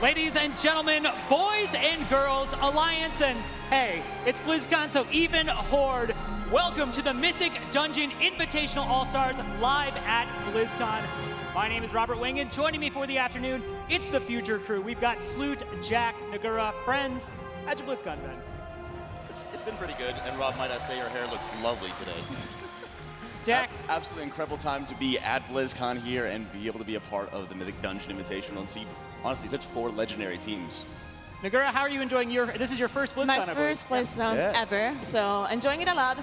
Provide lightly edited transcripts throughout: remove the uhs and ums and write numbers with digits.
Ladies and gentlemen, boys and girls, Alliance, and hey, it's BlizzCon, so even Horde. Welcome to the Mythic Dungeon Invitational All-Stars live at BlizzCon. My name is Robert Wing, and joining me for the afternoon, it's the Future Crew. We've got Sloot, Jack, Nagura, friends. How's your BlizzCon been? It's been pretty good, and Rob, might I say, your hair looks lovely today. Jack? Absolutely incredible time to be at BlizzCon here and be able to be a part of the Mythic Dungeon Invitational and see, honestly, such 4 legendary teams. Nagura, how are you enjoying this is your first BlizzCon, My first BlizzCon ever, so enjoying it a lot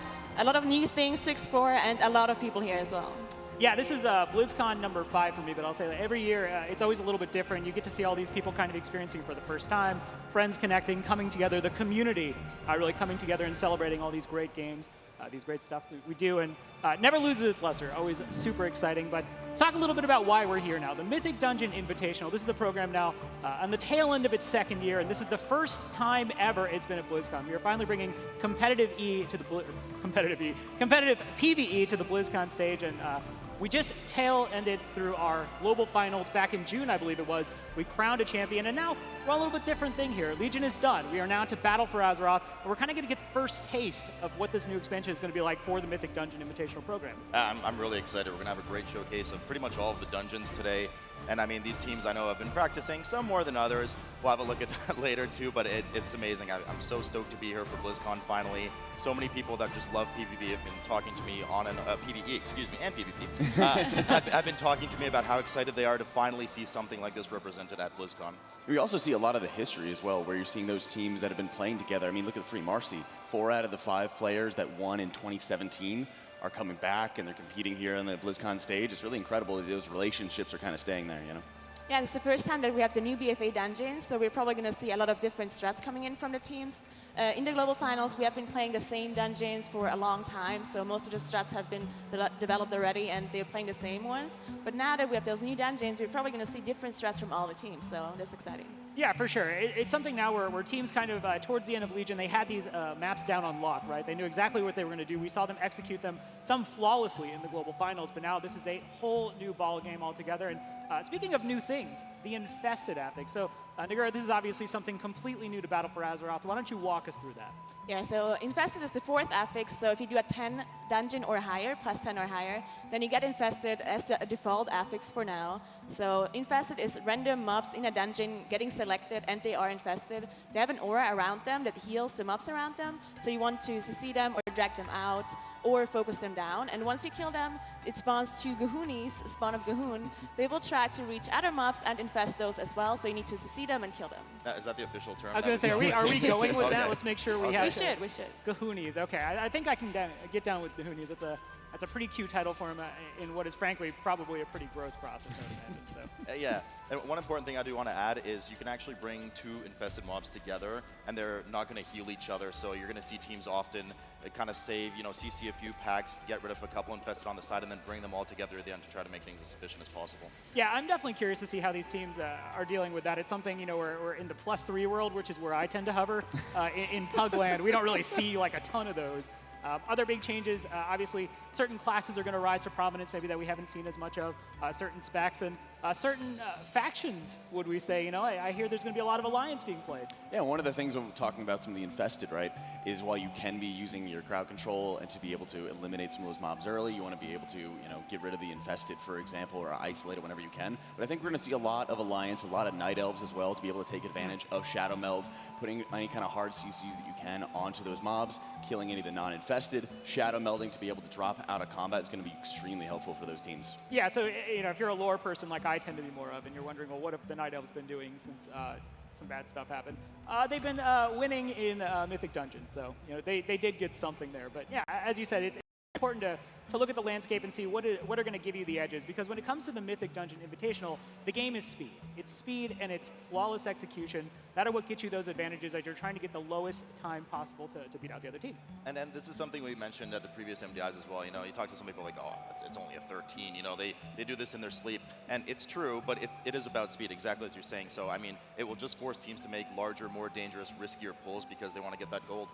of new things to explore, and a lot of people here as well. Yeah, this is BlizzCon number 5 for me, but I'll say that every year it's always a little bit different. You get to see all these people kind of experiencing it for the first time, friends connecting, coming together, the community really coming together and celebrating all these great games, these great stuff that we do, and never loses its luster, always super exciting. But let's talk a little bit about why we're here now. The Mythic Dungeon Invitational, this is a program now on the tail end of its 2nd year, and this is the first time ever it's been at BlizzCon. We are finally bringing competitive PvE to the BlizzCon stage, and we just tail-ended through our global finals back in June, I believe it was. We crowned a champion, and now we're on a little bit different thing here. Legion is done. We are now to battle for Azeroth, and we're kind of going to get the first taste of what this new expansion is going to be like for the Mythic Dungeon Invitational program. I'm really excited. We're going to have a great showcase of pretty much all of the dungeons today. And I mean, these teams I know have been practicing, some more than others. We'll have a look at that later too, but it's amazing. I'm so stoked to be here for BlizzCon finally. So many people that just love PvP have been talking to me on PvE, excuse me, and PvP. have been talking to me about how excited they are to finally see something like this represented at BlizzCon. We also see a lot of the history as well, where you're seeing those teams that have been playing together. I mean, look at the 3 Marsy. 4 out of the 5 players that won in 2017 are coming back, and they're competing here on the BlizzCon stage. It's really incredible that those relationships are kind of staying there, you know? Yeah, it's the first time that we have the new BFA dungeons, so we're probably going to see a lot of different strats coming in from the teams. In the global finals, we have been playing the same dungeons for a long time, so most of the strats have been developed already, and they're playing the same ones. But now that we have those new dungeons, we're probably going to see different strats from all the teams, so that's exciting. Yeah, for sure. It's something now where teams kind of, towards the end of Legion, they had these maps down on lock, right? They knew exactly what they were going to do. We saw them execute them, some flawlessly in the global finals, but now this is a whole new ball game altogether. And speaking of new things, the Infested affix. So, Nagura, this is obviously something completely new to Battle for Azeroth. Why don't you walk us through that? Yeah, so Infested is the 4th affix, so if you do a 10 dungeon or higher, plus 10 or higher, then you get Infested as the default affix for now. So Infested is random mobs in a dungeon getting selected, and they are infested. They have an aura around them that heals the mobs around them, so you want to CC them or drag them out or focus them down. And once you kill them, it spawns 2 Gahoonies, spawn of Gahoon. They will try to reach other mobs and infest those as well, so you need to CC them and kill them. Is that the official term? I was going to say, are we going with that? Let's make sure we have We should. Gahoonies, okay. I think I can get down with Gahoonies. That's a pretty cute title for him in what is frankly probably a pretty gross process, I would imagine. So. Yeah, and one important thing I do want to add is you can actually bring 2 infested mobs together, and they're not going to heal each other. So you're going to see teams often kind of save, CC a few packs, get rid of a couple infested on the side, and then bring them all together at the end to try to make things as efficient as possible. Yeah, I'm definitely curious to see how these teams are dealing with that. It's something, we're in the +3 world, which is where I tend to hover. In Pugland, we don't really see like a ton of those. Other big changes, obviously, certain classes are going to rise to prominence, maybe that we haven't seen as much of, certain specs, and certain factions, would we say. I hear there's going to be a lot of Alliance being played. Yeah, one of the things when we're talking about some of the Infested, right, is while you can be using your crowd control and to be able to eliminate some of those mobs early, you want to be able to, get rid of the Infested, for example, or isolate it whenever you can. But I think we're going to see a lot of Alliance, a lot of Night Elves as well, to be able to take advantage of Shadow Meld, putting any kind of hard CCs that you can onto those mobs, killing any of the non-infested. Shadow Melding to be able to drop out of combat is going to be extremely helpful for those teams. Yeah, so if you're a lore person like I tend to be more of, and you're wondering, well, what have the Night Elves been doing since some bad stuff happened? They've been winning in Mythic Dungeon, so they did get something there. But yeah, as you said, it's important to look at the landscape and see what are going to give you the edges, because when it comes to the Mythic Dungeon Invitational, the game is speed. It's speed and it's flawless execution. That are what gets you those advantages as you're trying to get the lowest time possible to beat out the other team. And this is something we mentioned at the previous MDIs as well. You talk to some people like, oh, it's only a 13. They do this in their sleep. And it's true, but it is about speed, exactly as you're saying. So, I mean, it will just force teams to make larger, more dangerous, riskier pulls because they want to get that gold.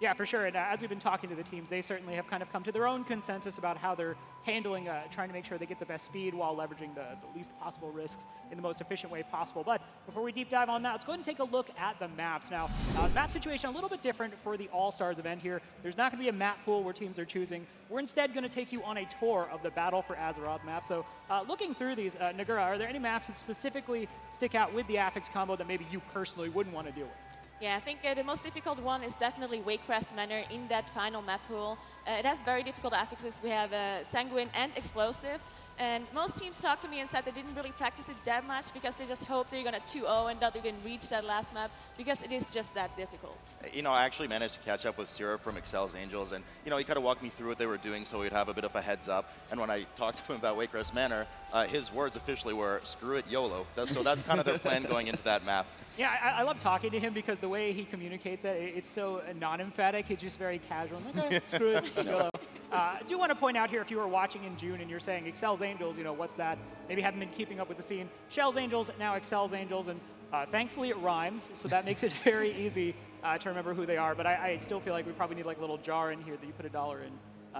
Yeah, for sure. And as we've been talking to the teams, they certainly have kind of come to their own consensus about how they're handling, trying to make sure they get the best speed while leveraging the least possible risks in the most efficient way possible. But before we deep dive on that, let's go ahead and take a look at the maps. Now, map situation a little bit different for the All-Stars event here. There's not going to be a map pool where teams are choosing. We're instead going to take you on a tour of the Battle for Azeroth map. So looking through these, Nagura, are there any maps that specifically stick out with the affix combo that maybe you personally wouldn't want to deal with? Yeah, I think the most difficult one is definitely Warcraft Manor in that final map pool. It has very difficult affixes. We have Sanguine and Explosive. And most teams talked to me and said they didn't really practice it that much because they just hope they're going to 2-0 and that they can reach that last map because it is just that difficult. You know, I actually managed to catch up with Sierra from exceL's Angels, and, you know, he kind of walked me through what they were doing so we'd have a bit of a heads up. And when I talked to him about Warcraft Manor, his words officially were, screw it, YOLO. So that's kind of their plan going into that map. Yeah, I love talking to him because the way he communicates it, it's so non-emphatic. It's just very casual. I'm like, okay, screw it, YOLO. I do want to point out here, if you were watching in June and you're saying exceL's Angels, you know, what's that? Maybe haven't been keeping up with the scene. Shell's Angels, now exceL's Angels, and thankfully it rhymes, so that makes it very easy to remember who they are. But I still feel like we probably need like a little jar in here that you put $1 in.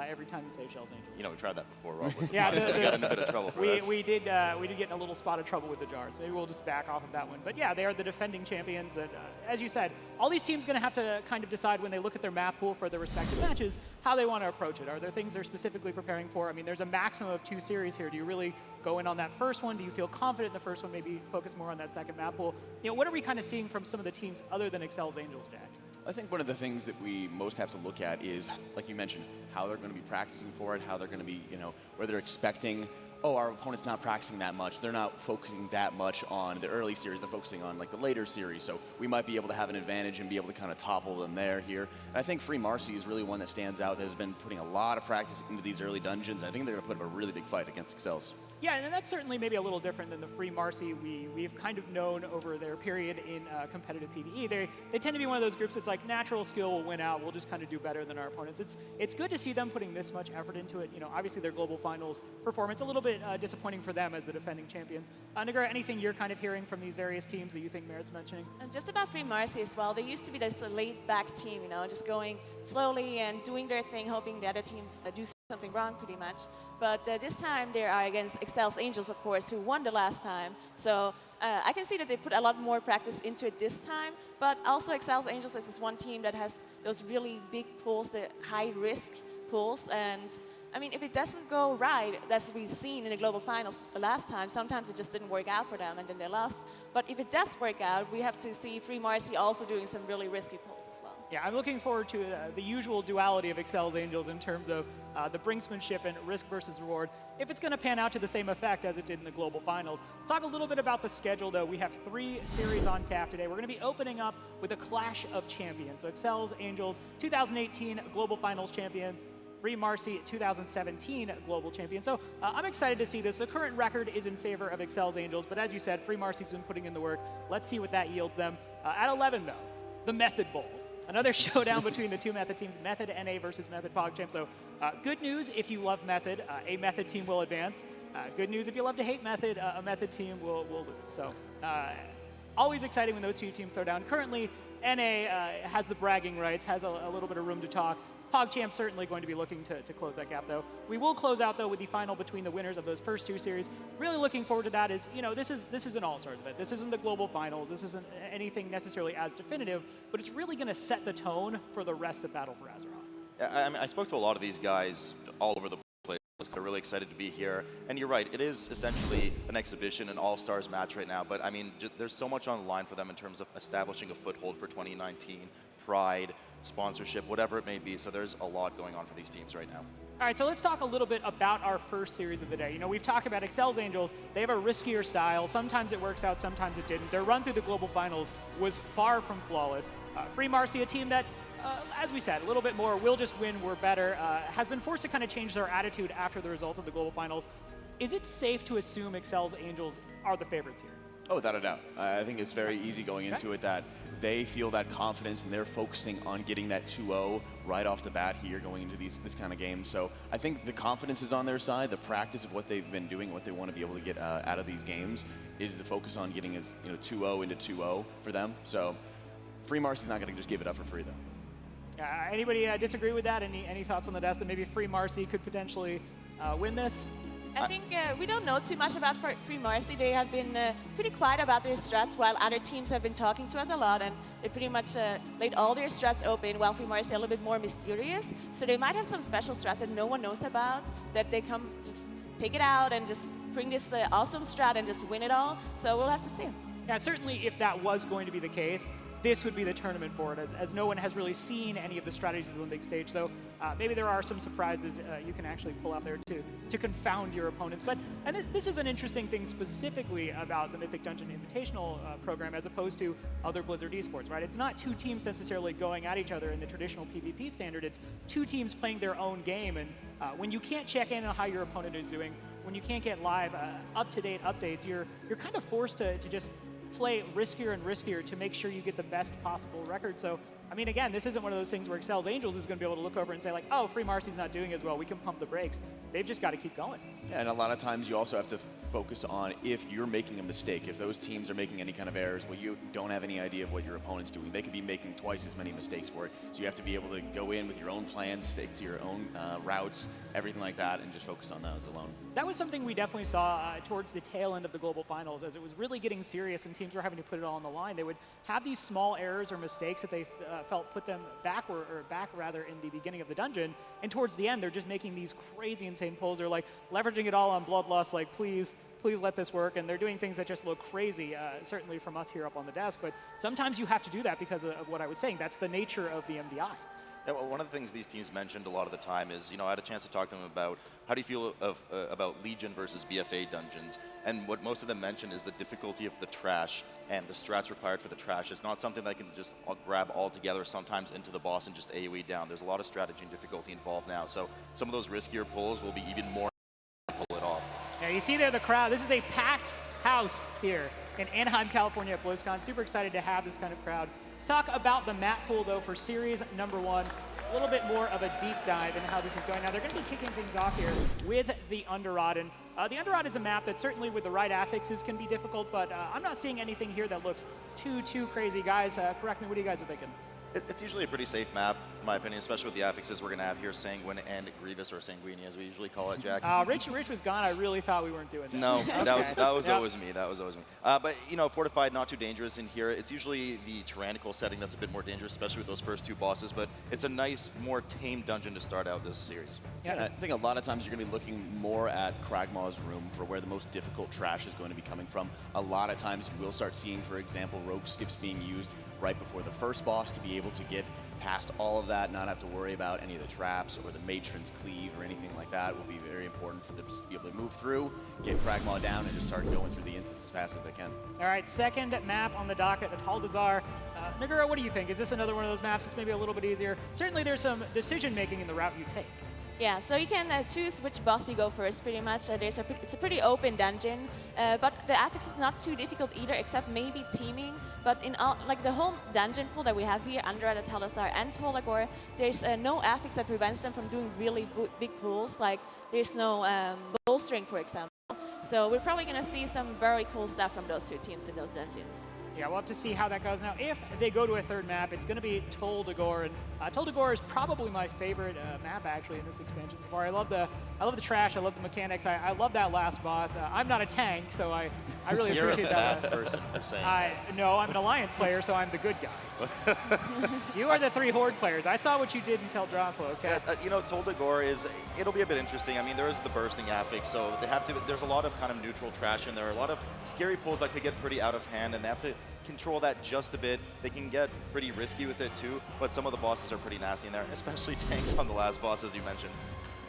Every time you say Shell's Angels. You know, we tried that before, Rob. Yeah, we got in a bit of trouble for that. We did get in a little spot of trouble with the jar, so maybe we'll just back off of that one. But yeah, they are the defending champions, and as you said, all these teams going to have to kind of decide when they look at their map pool for their respective matches how they want to approach it. Are there things they're specifically preparing for? I mean, there's a maximum of 2 series here. Do you really go in on that first one? Do you feel confident in the first one? Maybe focus more on that second map pool. You know, what are we kind of seeing from some of the teams other than exceL's Angels, Jack? I think one of the things that we most have to look at is, like you mentioned, how they're going to be practicing for it, how they're going to be, you know, where they're expecting, oh, our opponent's not practicing that much. They're not focusing that much on the early series. They're focusing on, like, the later series. So we might be able to have an advantage and be able to kind of topple them here. And I think Free Marsy is really one that stands out, that has been putting a lot of practice into these early dungeons. I think they're going to put up a really big fight against exceL's. Yeah, and that's certainly maybe a little different than the Free Marsy we've kind of known over their period in competitive PvE. They tend to be one of those groups that's like natural skill will win out. We'll just kind of do better than our opponents. It's good to see them putting this much effort into it. You know, obviously their global finals performance a little bit disappointing for them as the defending champions. Nagura, anything you're kind of hearing from these various teams that you think merits mentioning? And just about Free Marsy as well, they used to be this laid-back team, you know, just going slowly and doing their thing, hoping the other teams do something wrong pretty much. But this time they are against exceL's Angels, of course, who won the last time. So I can see that they put a lot more practice into it this time. But also exceL's Angels is this one team that has those really big pools, the high-risk pools. And I mean, if it doesn't go right, as we've seen in the global finals the last time, sometimes it just didn't work out for them and then they lost. But if it does work out, we have to see Free Marsy also doing some really risky pools as well. Yeah, I'm looking forward to the usual duality of exceL's Angels in terms of the brinksmanship and risk versus reward, if it's going to pan out to the same effect as it did in the global finals. Let's talk a little bit about the schedule, though. We have 3 series on tap today. We're going to be opening up with a Clash of Champions. So exceL's Angels, 2018 global finals champion, Free Marsy, 2017 global champion. So I'm excited to see this. The current record is in favor of exceL's Angels, but as you said, Free Marsy's been putting in the work. Let's see what that yields them. At 11, though, the Method Bowl. Another showdown between the 2 Method teams, Method NA versus Method PogChamp. So good news if you love Method, a Method team will advance. Good news if you love to hate Method, a Method team will lose. So always exciting when those 2 teams throw down. Currently, NA has the bragging rights, has a little bit of room to talk. PogChamp certainly going to be looking to close that gap, though. We will close out, though, with the final between the winners of those first 2 series. Really looking forward to that. Is, you know, this is an All-Stars event. This isn't the global finals. This isn't anything necessarily as definitive, but it's really going to set the tone for the rest of Battle for Azeroth. Yeah, I mean, I spoke to a lot of these guys all over the place. They're really excited to be here. And you're right, it is essentially an exhibition, an All-Stars match right now. But, I mean, there's so much on the line for them in terms of establishing a foothold for 2019, pride, sponsorship, whatever it may be. So there's a lot going on for these teams right now. All right, so let's talk a little bit about our first series of the day. You know, we've talked about exceL's Angels. They have a riskier style. Sometimes it works out, sometimes it didn't. Their run through the global finals was far from flawless. Free Marsy, a team that, as we said, a little bit more, we'll just win, we're better, has been forced to kind of change their attitude after the results of the global finals. Is it safe to assume exceL's Angels are the favorites here? Oh, without a doubt. I think it's very easy going into it that they feel that confidence and they're focusing on getting that 2-0 right off the bat here going into this kind of game. So I think the confidence is on their side. The practice of what they've been doing, what they want to be able to get out of these games is the focus on getting as 2-0 into 2-0 for them. So Free Marsy's not going to just give it up for free, though. Anybody disagree with that? Any thoughts on the desk that maybe Free Marsy could potentially win this? I think we don't know too much about Free Marsy. They have been pretty quiet about their strats, while other teams have been talking to us a lot, and they pretty much laid all their strats open, while Free Marsy are a little bit more mysterious. So they might have some special strats that no one knows about, that they come just take it out and just bring this awesome strat and just win it all. So we'll have to see. Yeah, certainly if that was going to be the case, this would be the tournament for it, as no one has really seen any of the strategies on the big stage. So maybe there are some surprises you can actually pull out there to confound your opponents. And this is an interesting thing specifically about the Mythic Dungeon Invitational program as opposed to other Blizzard esports, right? It's not two teams necessarily going at each other in the traditional PvP standard. It's two teams playing their own game. And when you can't check in on how your opponent is doing, when you can't get live, up-to-date updates, you're kind of forced to just play riskier and riskier to make sure you get the best possible record. So, I mean, again, this isn't one of those things where exceL's Angels is going to be able to look over and say, like, oh, Free Marsy's not doing as well, we can pump the brakes. They've just got to keep going. Yeah, and a lot of times you also have to focus on if you're making a mistake. If those teams are making any kind of errors, well, you don't have any idea of what your opponent's doing. They could be making twice as many mistakes for it. So you have to be able to go in with your own plans, stick to your own routes, everything like that, and just focus on those alone. That was something we definitely saw towards the tail end of the global finals, as it was really getting serious and teams were having to put it all on the line. They would have these small errors or mistakes that they felt put them back rather in the beginning of the dungeon, and towards the end they're just making these crazy insane pulls. They're like leveraging it all on Bloodlust, like please let this work, and they're doing things that just look crazy, certainly from us here up on the desk, but sometimes you have to do that because of what I was saying. That's the nature of the MDI. Yeah, well, one of the things these teams mentioned a lot of the time is, I had a chance to talk to them about how do you feel about Legion versus BFA dungeons, and what most of them mentioned is the difficulty of the trash and the strats required for the trash. It's not something that can just grab all together sometimes into the boss and just AoE down. There's a lot of strategy and difficulty involved now, so some of those riskier pulls will be even more to pull it off. Yeah, you see there the crowd. This is a packed house here in Anaheim, California at BlizzCon. Super excited to have this kind of crowd. Let's talk about the map pool, though, for Series number 1. A little bit more of a deep dive in how this is going. Now, they're going to be kicking things off here with the Underrot. And the Underrot is a map that certainly with the right affixes can be difficult, but I'm not seeing anything here that looks too crazy. Guys, correct me, what do you guys are thinking? It's usually a pretty safe map, in my opinion, especially with the affixes we're going to have here, Sanguine and Grievous, or Sanguini as we usually call it, Jack. Rich was gone. I really thought we weren't doing that. No, okay. that was always me. That was always me. But, Fortified, not too dangerous in here. It's usually the Tyrannical setting that's a bit more dangerous, especially with those first two bosses, but it's a nice, more tame dungeon to start out this series. Yeah, I think a lot of times you're going to be looking more at Kragmaw's room for where the most difficult trash is going to be coming from. A lot of times you will start seeing, for example, rogue skips being used right before the first boss to be able to get past all of that, not have to worry about any of the traps or the matron's cleave or anything like that. Will be very important for them to be able to move through, get Kragmaw down, and just start going through the instance as fast as they can. All right, second map on the docket, Atal'Dazar. Nagura, what do you think? Is this another one of those maps that's maybe a little bit easier? Certainly there's some decision-making in the route you take. Yeah, so you can choose which boss you go first, pretty much. It's a pretty open dungeon, but the affix is not too difficult either, except maybe teaming. But in all, like the whole dungeon pool that we have here, Underrot, Atal'Dazar, and Atal'Dazar, there's no affix that prevents them from doing really big pools. Like there's no bolstering, for example. So we're probably going to see some very cool stuff from those two teams in those dungeons. Yeah, we'll have to see how that goes. Now, if they go to a third map, it's going to be Atal'Dazar, and Atal'Dazar is probably my favorite map actually in this expansion so far. I love the trash. I love the mechanics. I love that last boss. I'm not a tank, so I really appreciate that. You're a bad person for saying that. No, I'm an Alliance player, so I'm the good guy. You are the 3 Horde players. I saw what you did in Teldrassil, okay? Yeah, Atal'Dazar it'll be a bit interesting. I mean, there is the bursting affix, so there's a lot of kind of neutral trash in there, a lot of scary pulls that could get pretty out of hand, and they have to control that just a bit. They can get pretty risky with it too, but some of the bosses are pretty nasty in there, especially tanks on the last boss, as you mentioned.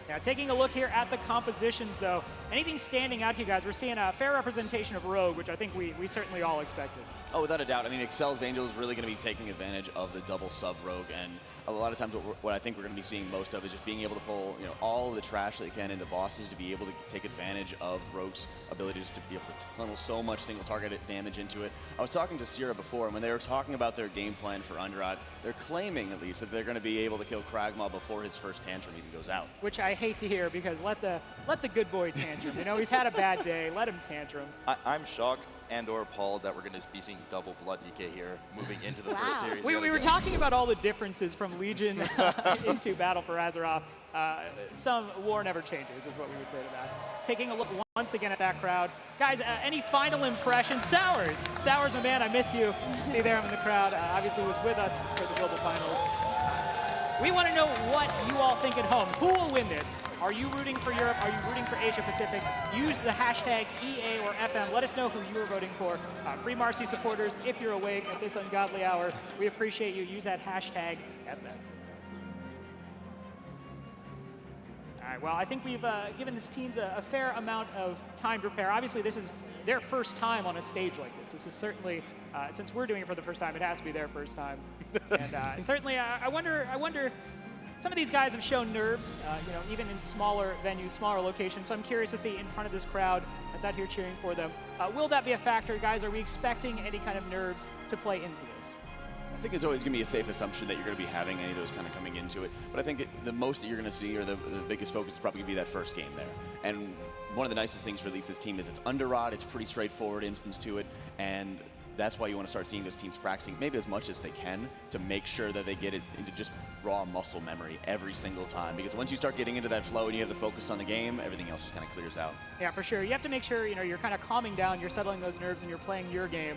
Yeah, taking a look here at the compositions, though, anything standing out to you guys? We're seeing a fair representation of Rogue, which I think we certainly all expected. Oh, without a doubt. I mean, exceL's Angels is really going to be taking advantage of the double sub Rogue, and a lot of times what I think we're going to be seeing most of is just being able to pull all of the trash that you can into bosses to be able to take advantage of Rogue's abilities to be able to tunnel so much single target damage into it. I was talking to Sierra before, and when they were talking about their game plan for Underrot, they're claiming at least that they're going to be able to kill Kragmaw before his first tantrum even goes out. Which I hate to hear, because let the good boy tantrum. He's had a bad day. Let him tantrum. I'm shocked and/or appalled that we're going to be seeing double blood DK here, moving into the first series. We were talking about all the differences from Legion into Battle for Azeroth. Some war never changes, is what we would say to that. Taking a look once again at that crowd. Guys, any final impressions? Sours, my man, I miss you. See there, I'm in the crowd. Obviously was with us for the Global Finals. We want to know what you all think at home. Who will win this? Are you rooting for Europe? Are you rooting for Asia Pacific? Use the hashtag EA or FM. Let us know who you are voting for. Free Marsy supporters, if you're awake at this ungodly hour, we appreciate you. Use that hashtag FM. All right, well, I think we've given these teams a fair amount of time to prepare. Obviously, this is their first time on a stage like this. This is certainly, since we're doing it for the first time, it has to be their first time. And certainly, I wonder, some of these guys have shown nerves, even in smaller venues, smaller locations. So I'm curious to see in front of this crowd that's out here cheering for them. Will that be a factor, guys? Are we expecting any kind of nerves to play into this? I think it's always going to be a safe assumption that you're going to be having any of those kind of coming into it. But I think the most that you're going to see, or the biggest focus, is probably going to be that first game there. And one of the nicest things for at least this team is it's Underrot. It's pretty straightforward instance to it. And that's why you want to start seeing those teams practicing maybe as much as they can to make sure that they get it into just raw muscle memory every single time. Because once you start getting into that flow and you have the focus on the game, everything else just kind of clears out. Yeah, for sure. You have to make sure you're kind of calming down, you're settling those nerves, and you're playing your game.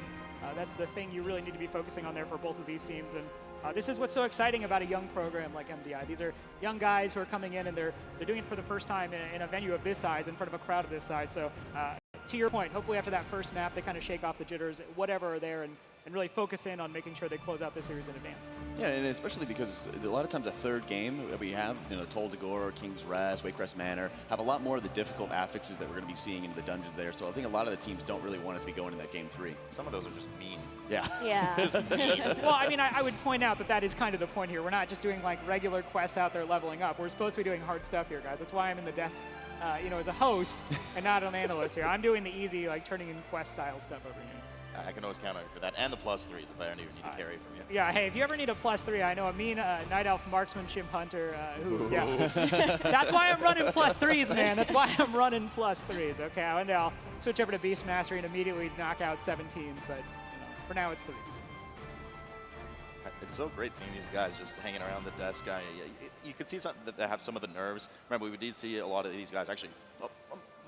That's the thing you really need to be focusing on there for both of these teams. And this is what's so exciting about a young program like MDI. These are young guys who are coming in, and they're doing it for the first time in a venue of this size, in front of a crowd of this size. So to your point, hopefully after that first map, they kind of shake off the jitters, whatever are there, and really focus in on making sure they close out this series in advance. Yeah, and especially because a lot of times a third game that we have, Atal'Dazar, King's Rest, Warcraft Manor, have a lot more of the difficult affixes that we're going to be seeing in the dungeons there. So I think a lot of the teams don't really want it to be going in that game 3. Some of those are just mean. Yeah. Yeah. Just mean. Well, I mean, I would point out that is kind of the point here. We're not just doing like regular quests out there leveling up. We're supposed to be doing hard stuff here, guys. That's why I'm in the desk, as a host and not an analyst here. I'm doing the easy, like turning in quest style stuff over here. I can always count on you for that, and the +3s if I don't even need to carry from you. Yeah, hey, if you ever need a +3, I know a mean Night Elf marksman chimp hunter who, yeah. That's why I'm running +3s, man. That's why I'm running +3s, okay? One day I'll switch over to Beast Mastery and immediately knock out 17s, but for now it's 3s. It's so great seeing these guys just hanging around the desk. You could see that they have some of the nerves. Remember, we did see a lot of these guys, actually,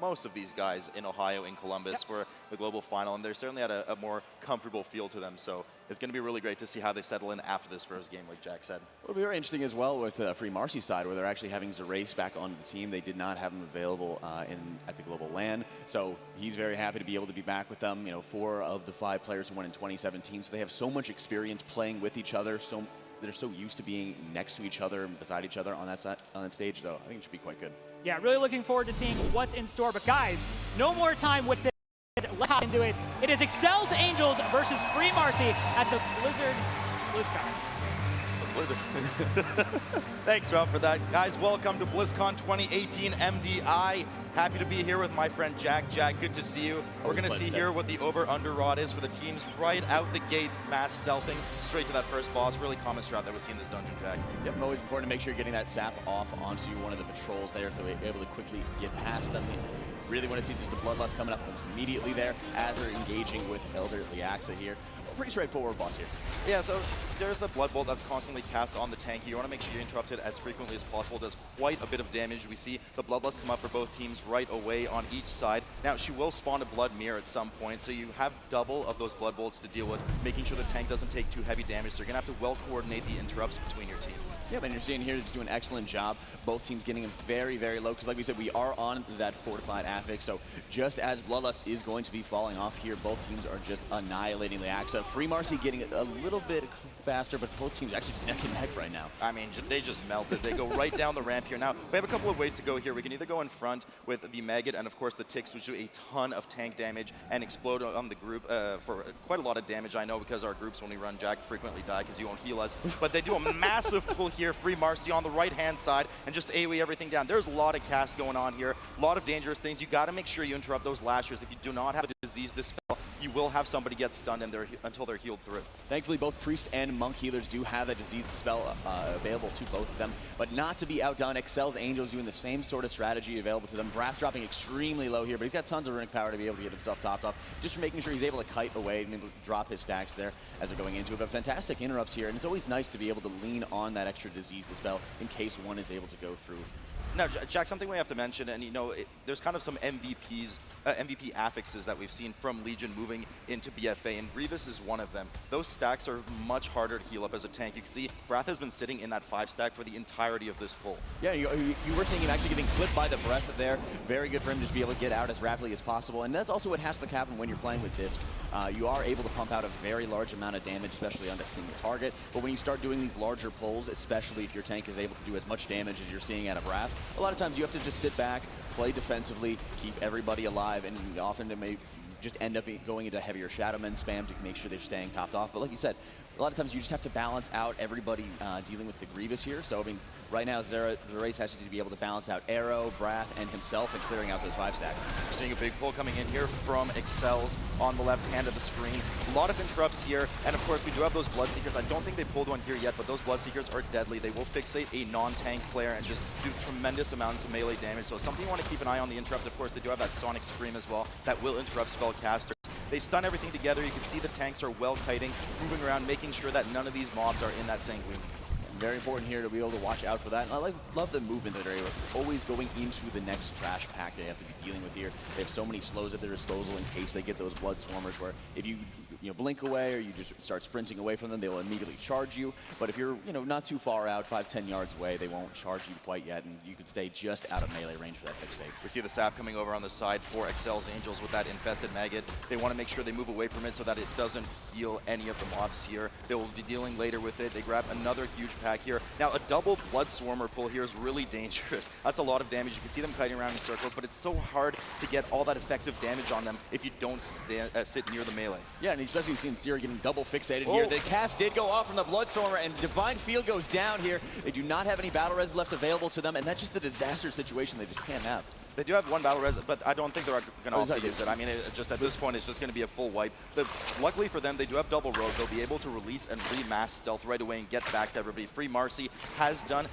most of these guys in Ohio, in Columbus for the global final, and they're certainly at a more comfortable feel to them. So it's going to be really great to see how they settle in after this first game, like Jack said. It'll be very interesting as well with Free Marsy side, where they're actually having Zerace back onto the team. They did not have him available at the global LAN, so he's very happy to be able to be back with them. 4 of the 5 players who won in 2017, so they have so much experience playing with each other. They're so used to being next to each other and beside each other on that stage, though. I think it should be quite good. Yeah, really looking forward to seeing what's in store. But guys, no more time wasted. Let's hop into it. It is exceL's Angels versus Free Marsy at the BlizzCon. Blizzard. Thanks, Rob, for that. Guys, welcome to BlizzCon 2018 MDI. Happy to be here with my friend Jack. Jack, good to see you. We're going to see here what the over-under rod is for the teams right out the gate, mass stealthing straight to that first boss. Really common strat that we see in this dungeon, Jack. Yep, always important to make sure you're getting that sap off onto one of the patrols there so we're able to quickly get past them. We really want to see just the Bloodlust coming up almost immediately there as they're engaging with Elder Liaxa here. Pretty straightforward boss here. Yeah, so there's a Blood Bolt that's constantly cast on the tank. You want to make sure you interrupt it as frequently as possible. It does quite a bit of damage. We see the Bloodlust come up for both teams right away on each side. Now, she will spawn a Blood Mirror at some point, so you have double of those Blood Bolts to deal with, making sure the tank doesn't take too heavy damage. So you're going to have to well coordinate the interrupts between your team. Yeah, and you're seeing here to do an excellent job. Both teams getting them very, very low, because like we said, we are on that fortified affix. So just as Bloodlust is going to be falling off here, both teams are just annihilating Liaxa. Free Marsy getting a little bit faster, but both teams actually just neck and neck right now. I mean, they just melted. They go right down the ramp here. Now, we have a couple of ways to go here. We can either go in front with the Maggot and, of course, the Ticks, which do a ton of tank damage and explode on the group for quite a lot of damage. I know because our groups, when we run Jack, frequently die because you won't heal us. But they do a massive pull here. Free Marsy on the right-hand side and just AoE everything down. There's a lot of casts going on here, a lot of dangerous things. You got to make sure you interrupt those lashers. If you do not have a disease dispel, you will have somebody get stunned and until they're healed through. Thankfully, both Priest and Monk healers do have a disease spell available to both of them, but not to be outdone. exceL's Angels doing the same sort of strategy available to them. Brath dropping extremely low here, but he's got tons of runic power to be able to get himself topped off, just for making sure he's able to kite away and able to drop his stacks there as they're going into it. But fantastic interrupts here, and it's always nice to be able to lean on that extra disease dispel in case one is able to go through. Now, Jack, something we have to mention, and there's kind of some MVP affixes that we've seen from Legion moving into BFA, and Grievous is one of them. Those stacks are much harder to heal up as a tank. You can see Brath has been sitting in that 5 stack for the entirety of this pull. Yeah, you were seeing him actually getting clipped by the breath there. Very good for him to just be able to get out as rapidly as possible, and that's also what has to happen when you're playing with Disc. You are able to pump out a very large amount of damage, especially on a single target, but when you start doing these larger pulls, especially if your tank is able to do as much damage as you're seeing out of Brath, a lot of times you have to just sit back, play defensively, keep everybody alive, and often it may just end up going into heavier Shadowman spam to make sure they're staying topped off. But like you said, a lot of times you just have to balance out everybody dealing with the Grievous here. So, I mean, right now, the race has to be able to balance out Arrow, Brath, and himself, and clearing out those 5 stacks. We're seeing a big pull coming in here from exceL's on the left hand of the screen. A lot of interrupts here, and of course, we do have those Bloodseekers. I don't think they pulled one here yet, but those Bloodseekers are deadly. They will fixate a non-tank player and just do tremendous amounts of melee damage. So something you want to keep an eye on the interrupt. Of course, they do have that Sonic Scream as well that will interrupt spellcasters. They stun everything together. You can see the tanks are well kiting, moving around, making sure that none of these mobs are in that sanguine. Very important here to be able to watch out for that. And I love the movement that they're always going into the next trash pack they have to be dealing with here. They have so many slows at their disposal in case they get those blood swarmers where if you blink away or you just start sprinting away from them, they will immediately charge you. But if you're not too far out, 5-10 yards away, they won't charge you quite yet, and you could stay just out of melee range for that fixate. We see the sap coming over on the side for exceL's Angels with that infested maggot. They want to make sure they move away from it so that it doesn't heal any of the mobs here. They will be dealing later with it. They grab another huge pack here. Now, a double Blood Swarmer pull here is really dangerous. That's a lot of damage. You can see them kiting around in circles, but it's so hard to get all that effective damage on them if you don't sit near the melee. Yeah, and especially seeing Sierra getting double fixated here. The cast did go off from the Blood Swarmer, and Divine Field goes down here. They do not have any battle res left available to them, and that's just the disaster situation they just can't have. They do have 1 battle res, but I don't think they're going to opt to use it. I mean, just at this point, it's just going to be a full wipe. But luckily for them, they do have double rogue. They'll be able to release and remass stealth right away and get back to everybody. Free Marsy has done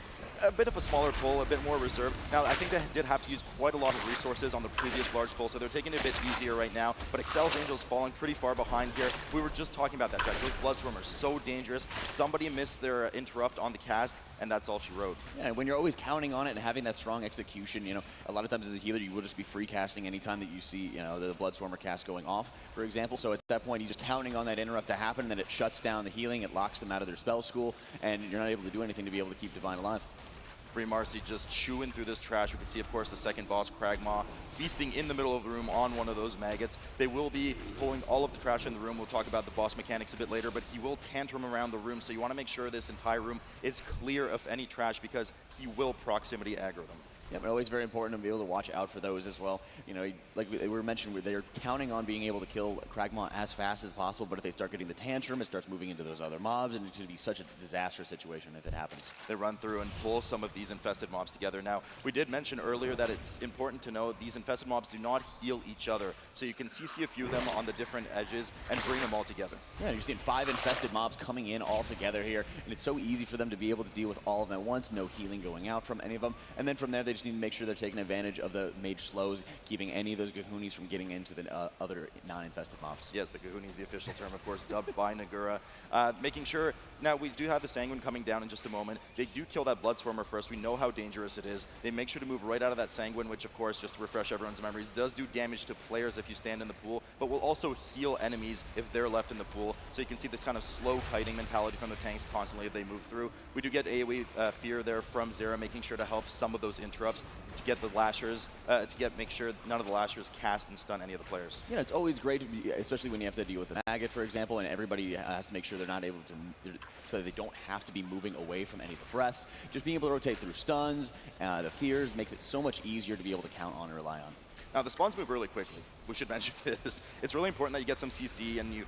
a bit of a smaller pull, a bit more reserved. Now, I think they did have to use quite a lot of resources on the previous large pull, so they're taking it a bit easier right now. But exceL's Angels falling pretty far behind here. We were just talking about that, Jack. Those Blood Swarmers are so dangerous. Somebody missed their interrupt on the cast, and that's all she wrote. Yeah, when you're always counting on it and having that strong execution, a lot of times as a healer, you will just be free casting anytime that you see, the Blood Swarmer cast going off, for example. So at that point, you're just counting on that interrupt to happen, and then it shuts down the healing, it locks them out of their spell school, and you're not able to do anything to be able to keep Divine alive. Free Marsy just chewing through this trash. We can see, of course, the second boss, Kragmaw, feasting in the middle of the room on one of those maggots. They will be pulling all of the trash in the room. We'll talk about the boss mechanics a bit later, but he will tantrum around the room, so you want to make sure this entire room is clear of any trash because he will proximity aggro them. Yeah, but always very important to be able to watch out for those as well. Like we were mentioning, they're counting on being able to kill Kragmaw as fast as possible, but if they start getting the tantrum, it starts moving into those other mobs, and it's going to be such a disastrous situation if it happens. They run through and pull some of these infested mobs together. Now, we did mention earlier that it's important to know these infested mobs do not heal each other, so you can CC a few of them on the different edges and bring them all together. Yeah, you're seeing 5 infested mobs coming in all together here, and it's so easy for them to be able to deal with all of them at once, no healing going out from any of them, and then from there they just need to make sure they're taking advantage of the mage slows, keeping any of those Gahoonies from getting into the other non-infested mobs. Yes, the Gahoonies, the official term, of course, dubbed by Nagura. Making sure, now we do have the Sanguine coming down in just a moment. They do kill that Blood Swarmer first. We know how dangerous it is. They make sure to move right out of that Sanguine, which of course, just to refresh everyone's memories, does do damage to players if you stand in the pool, but will also heal enemies if they're left in the pool. So you can see this kind of slow kiting mentality from the tanks constantly if they move through. We do get AoE fear there from Zera, making sure to help some of those interrupts to get the lashers, make sure none of the lashers cast and stun any of the players. Yeah, it's always great, especially when you have to deal with an maggot, for example, and everybody has to make sure they're not able to, so they don't have to be moving away from any of the breaths. Just being able to rotate through stuns, the fears makes it so much easier to be able to count on and rely on. Now, the spawns move really quickly. We should mention this. It's really important that you get some CC and you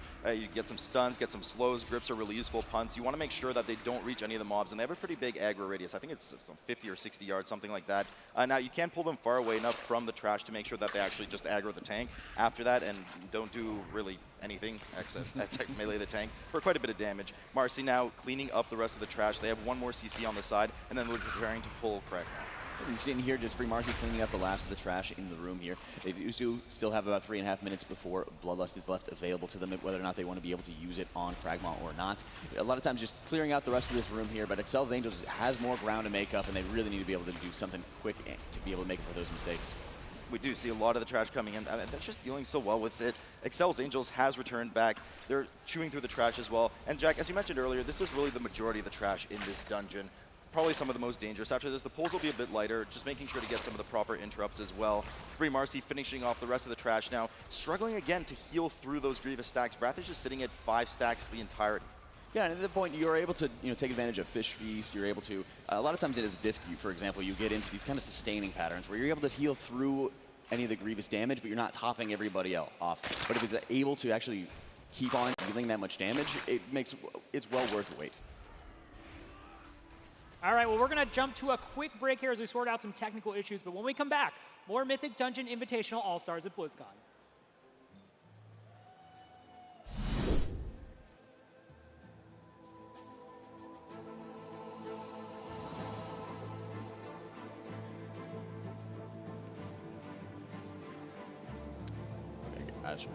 get some stuns, get some slows. Grips are really useful. Punts. You want to make sure that they don't reach any of the mobs, and they have a pretty big aggro radius. I think it's some 50 or 60 yards, something like that. Now, you can pull them far away enough from the trash to make sure that they actually just aggro the tank after that and don't do really anything except melee the tank for quite a bit of damage. Marsy now cleaning up the rest of the trash. They have one more CC on the side, and then we're preparing to pull Craig. You're seeing here just Free Marsy cleaning up the last of the trash in the room here. They do still have about 3.5 minutes before Bloodlust is left available to them, whether or not they want to be able to use it on Kragmaw or not. A lot of times just clearing out the rest of this room here, but exceL's Angels has more ground to make up, and they really need to be able to do something quick to be able to make up for those mistakes. We do see a lot of the trash coming in. They're just dealing so well with it. exceL's Angels has returned back. They're chewing through the trash as well. And Jack, as you mentioned earlier, this is really the majority of the trash in this dungeon. Probably some of the most dangerous. After this, the pulls will be a bit lighter, just making sure to get some of the proper interrupts as well. Free Marsy finishing off the rest of the trash now, struggling again to heal through those Grievous stacks. Wrath is just sitting at 5 stacks the entirety. Yeah, and at that point, you're able to take advantage of Fish Feast. You're able to, a lot of times it is Disc View, for example, you get into these kind of sustaining patterns where you're able to heal through any of the Grievous damage, but you're not topping everybody else off. But if it's able to actually keep on dealing that much damage, it's well worth the wait. All right, well, we're going to jump to a quick break here as we sort out some technical issues. But when we come back, more Mythic Dungeon Invitational All-Stars at BlizzCon. Gotcha.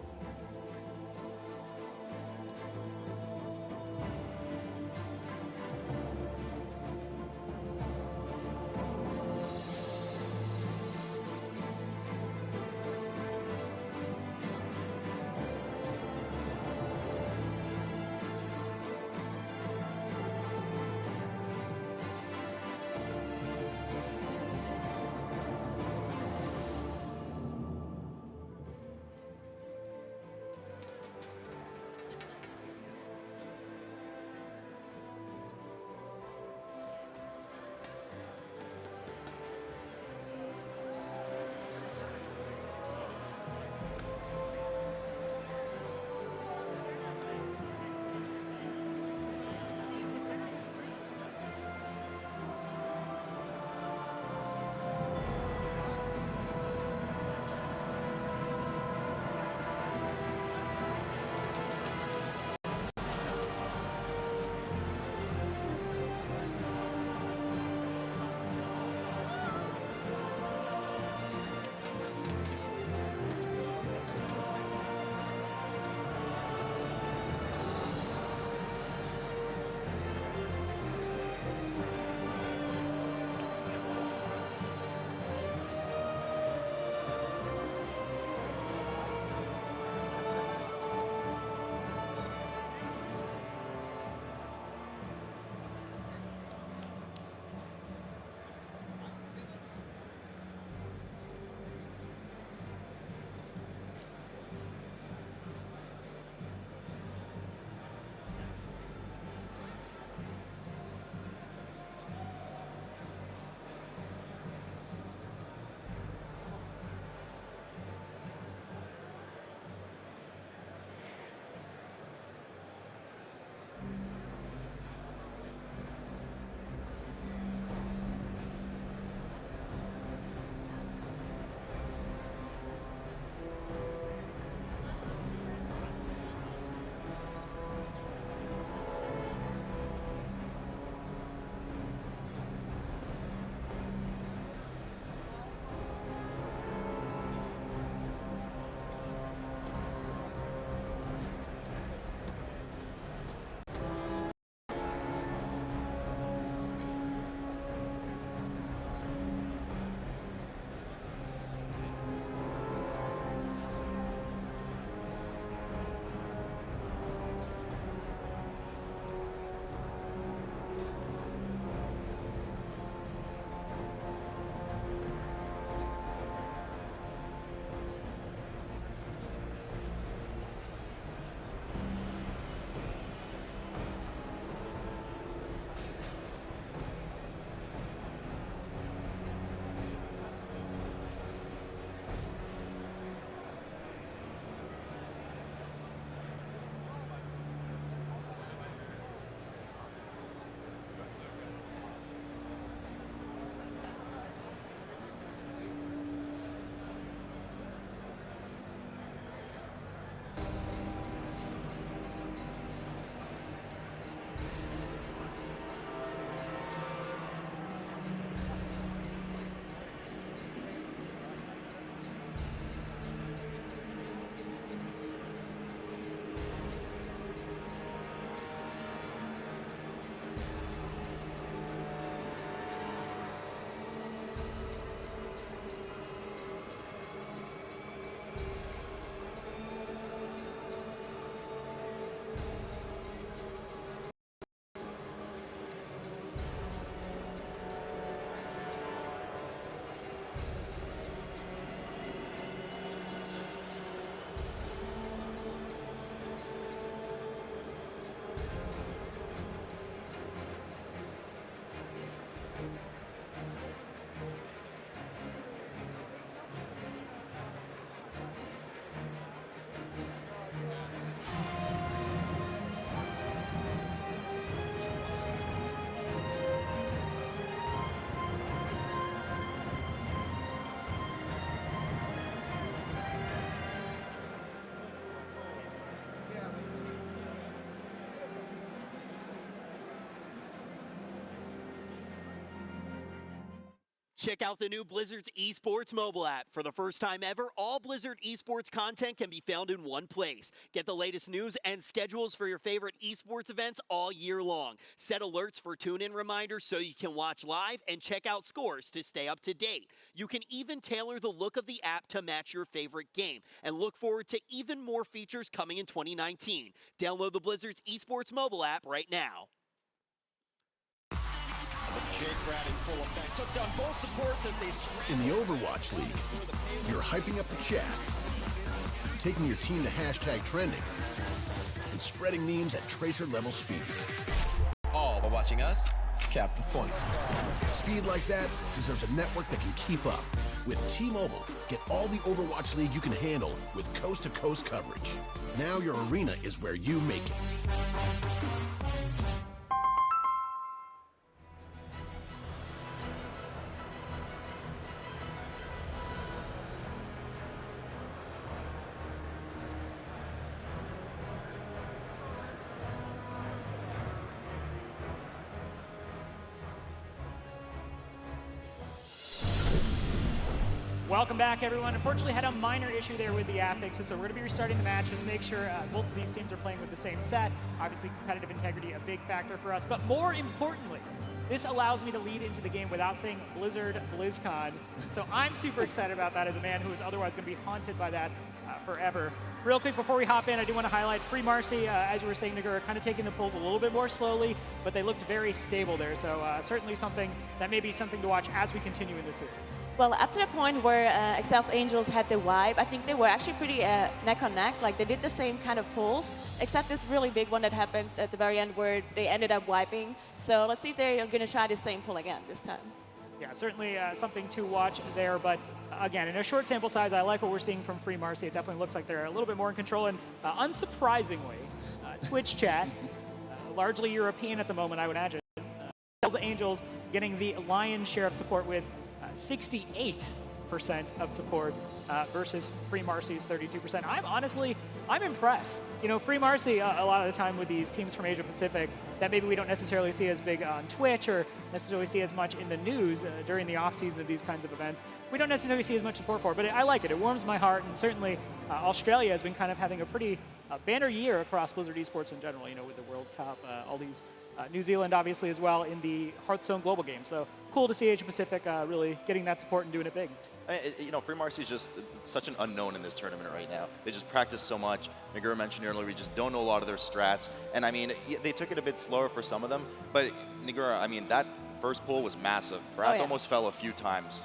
Check out the new Blizzard's esports mobile app. For the first time ever, all Blizzard esports content can be found in one place. Get the latest news and schedules for your favorite esports events all year long. Set alerts for tune-in reminders so you can watch live and check out scores to stay up to date. You can even tailor the look of the app to match your favorite game. And look forward to even more features coming in 2019. Download the Blizzard's esports mobile app right now. In the Overwatch League, you're hyping up the chat, taking your team to hashtag trending, and spreading memes at tracer level speed. All by watching us cap the point. Speed like that deserves a network that can keep up. With T-Mobile, get all the Overwatch League you can handle with coast-to-coast coverage. Now your arena is where you make it. Welcome back, everyone. Unfortunately, had a minor issue there with the affixes, so we're going to be restarting the match just to make sure both of these teams are playing with the same set. Obviously, competitive integrity, a big factor for us. But more importantly, this allows me to lead into the game without saying Blizzard BlizzCon. So I'm super excited about that as a man who is otherwise going to be haunted by that forever. Real quick, before we hop in, I do want to highlight Free Marsy, as you were saying, Nagura, kind of taking the pulls a little bit more slowly, but they looked very stable there. So certainly something that may be something to watch as we continue in the series. Well, up to the point where exceL's Angels had the wipe, I think they were actually pretty neck on neck. Like they did the same kind of pulls, except this really big one that happened at the very end where they ended up wiping. So let's see if they're going to try the same pull again this time. Yeah, certainly something to watch there, but again, in a short sample size, I like what we're seeing from Free Marsy. It definitely looks like they're a little bit more in control, and unsurprisingly, Twitch chat, largely European at the moment, I would imagine. exceL's Angels getting the lion's share of support with 68% of support versus Free Marsy's 32%. I'm impressed. You know, Free Marsy, a lot of the time with these teams from Asia Pacific that maybe we don't necessarily see as big on Twitch or necessarily see as much in the news during the off-season of these kinds of events, we don't necessarily see as much support for it, but I like it. It warms my heart, and certainly Australia has been kind of having a pretty banner year across Blizzard esports in general, you know, with the World Cup, all these New Zealand, obviously, as well, in the Hearthstone Global game. So cool to see Asia Pacific really getting that support and doing it big. You know, Free Marsy is just such an unknown in this tournament right now. They just practice so much. Nagura mentioned earlier, we just don't know a lot of their strats. And I mean, they took it a bit slower for some of them. But Nagura, I mean, that first pull was massive. Wrath almost fell a few times.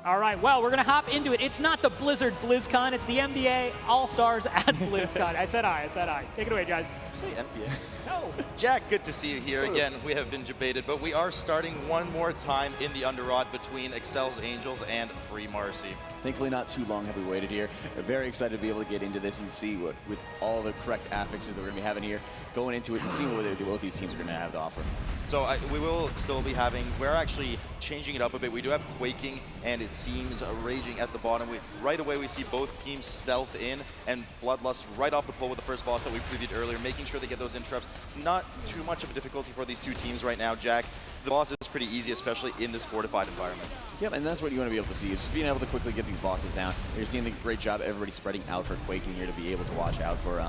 All right, well, we're going to hop into it. It's not the Blizzard BlizzCon, it's the MDI All-stars at BlizzCon. I said I. Take it away, guys. Did you say NBA? No. Jack, good to see you here again. We have been debated, but we are starting one more time in the Underrot between exceL's Angels and Free Marsy. Thankfully, not too long have we waited here. We're very excited to be able to get into this and see what, with all the correct affixes that we're going to be having here, going into it and seeing what these teams are going to have to offer. So we will still be having, we're actually changing it up a bit. We do have Quaking, and it seems Raging at the bottom. Right away, we see both teams stealth in, and Bloodlust right off the pull with the first boss that we previewed earlier, making sure they get those interrupts. Not too much of a difficulty for these two teams right now, Jack. The boss is pretty easy, especially in this fortified environment. Yep, and that's what you want to be able to see, is just being able to quickly get these bosses down. You're seeing the great job everybody spreading out for Quaking here to be able to watch out for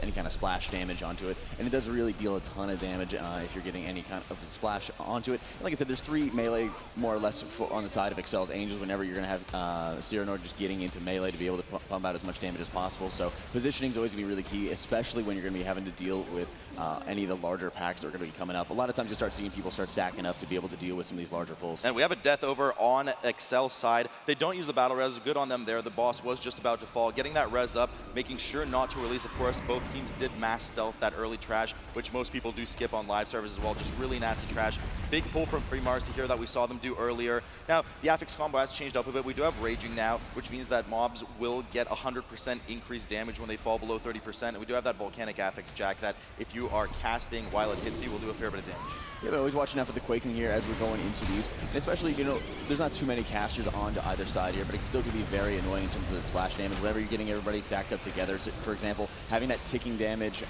any kind of splash damage onto it. And it does really deal a ton of damage if you're getting any kind of splash onto it. And like I said, there's 3 melee more or less on the side of exceL's Angels whenever you're going to have Cyrano just getting into melee to be able to pump out as much damage as possible. So positioning is always going to be really key, especially when you're going to be having to deal with any of the larger packs that are going to be coming up. A lot of times you start seeing people start stacking up to be able to deal with some of these larger pulls. And we have a death over on exceL's side. They don't use the battle res. Good on them there. The boss was just about to fall. Getting that res up, making sure not to release. Of course, both teams did mass stealth that early trash, which most people do skip on live servers as well. Just really nasty trash. Big pull from Free Marsy here that we saw them do earlier. Now, the affix combo combo has changed up a bit. We do have Raging now, which means that mobs will get 100% increased damage when they fall below 30%. And we do have that Volcanic Affix Jack that if you are casting while it hits you, will do a fair bit of damage. Yeah, but always watching out for the Quaking here as we're going into these. And especially, you know, there's not too many casters onto either side here, but it can still be very annoying in terms of the splash damage. Whenever you're getting everybody stacked up together, so for example, having that ticking damage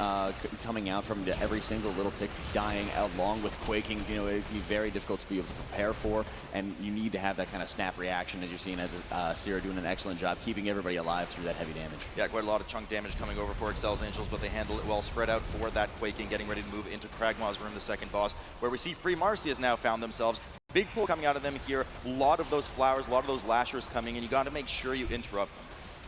coming out from every single little tick dying along with Quaking, you know, it can be very difficult to be able to prepare for, and you need to have that kind of snap reaction, as you're seeing as Sierra doing an excellent job keeping everybody alive through that heavy damage. Yeah, quite a lot of chunk damage coming over for exceL's Angels, but they handle it well, spread out for that Quaking, getting ready to move into Kragmaw's room, the second boss, where we see Free Marsy has now found themselves. Big pull coming out of them here, a lot of those flowers, a lot of those lashers coming in. You got to make sure you interrupt them.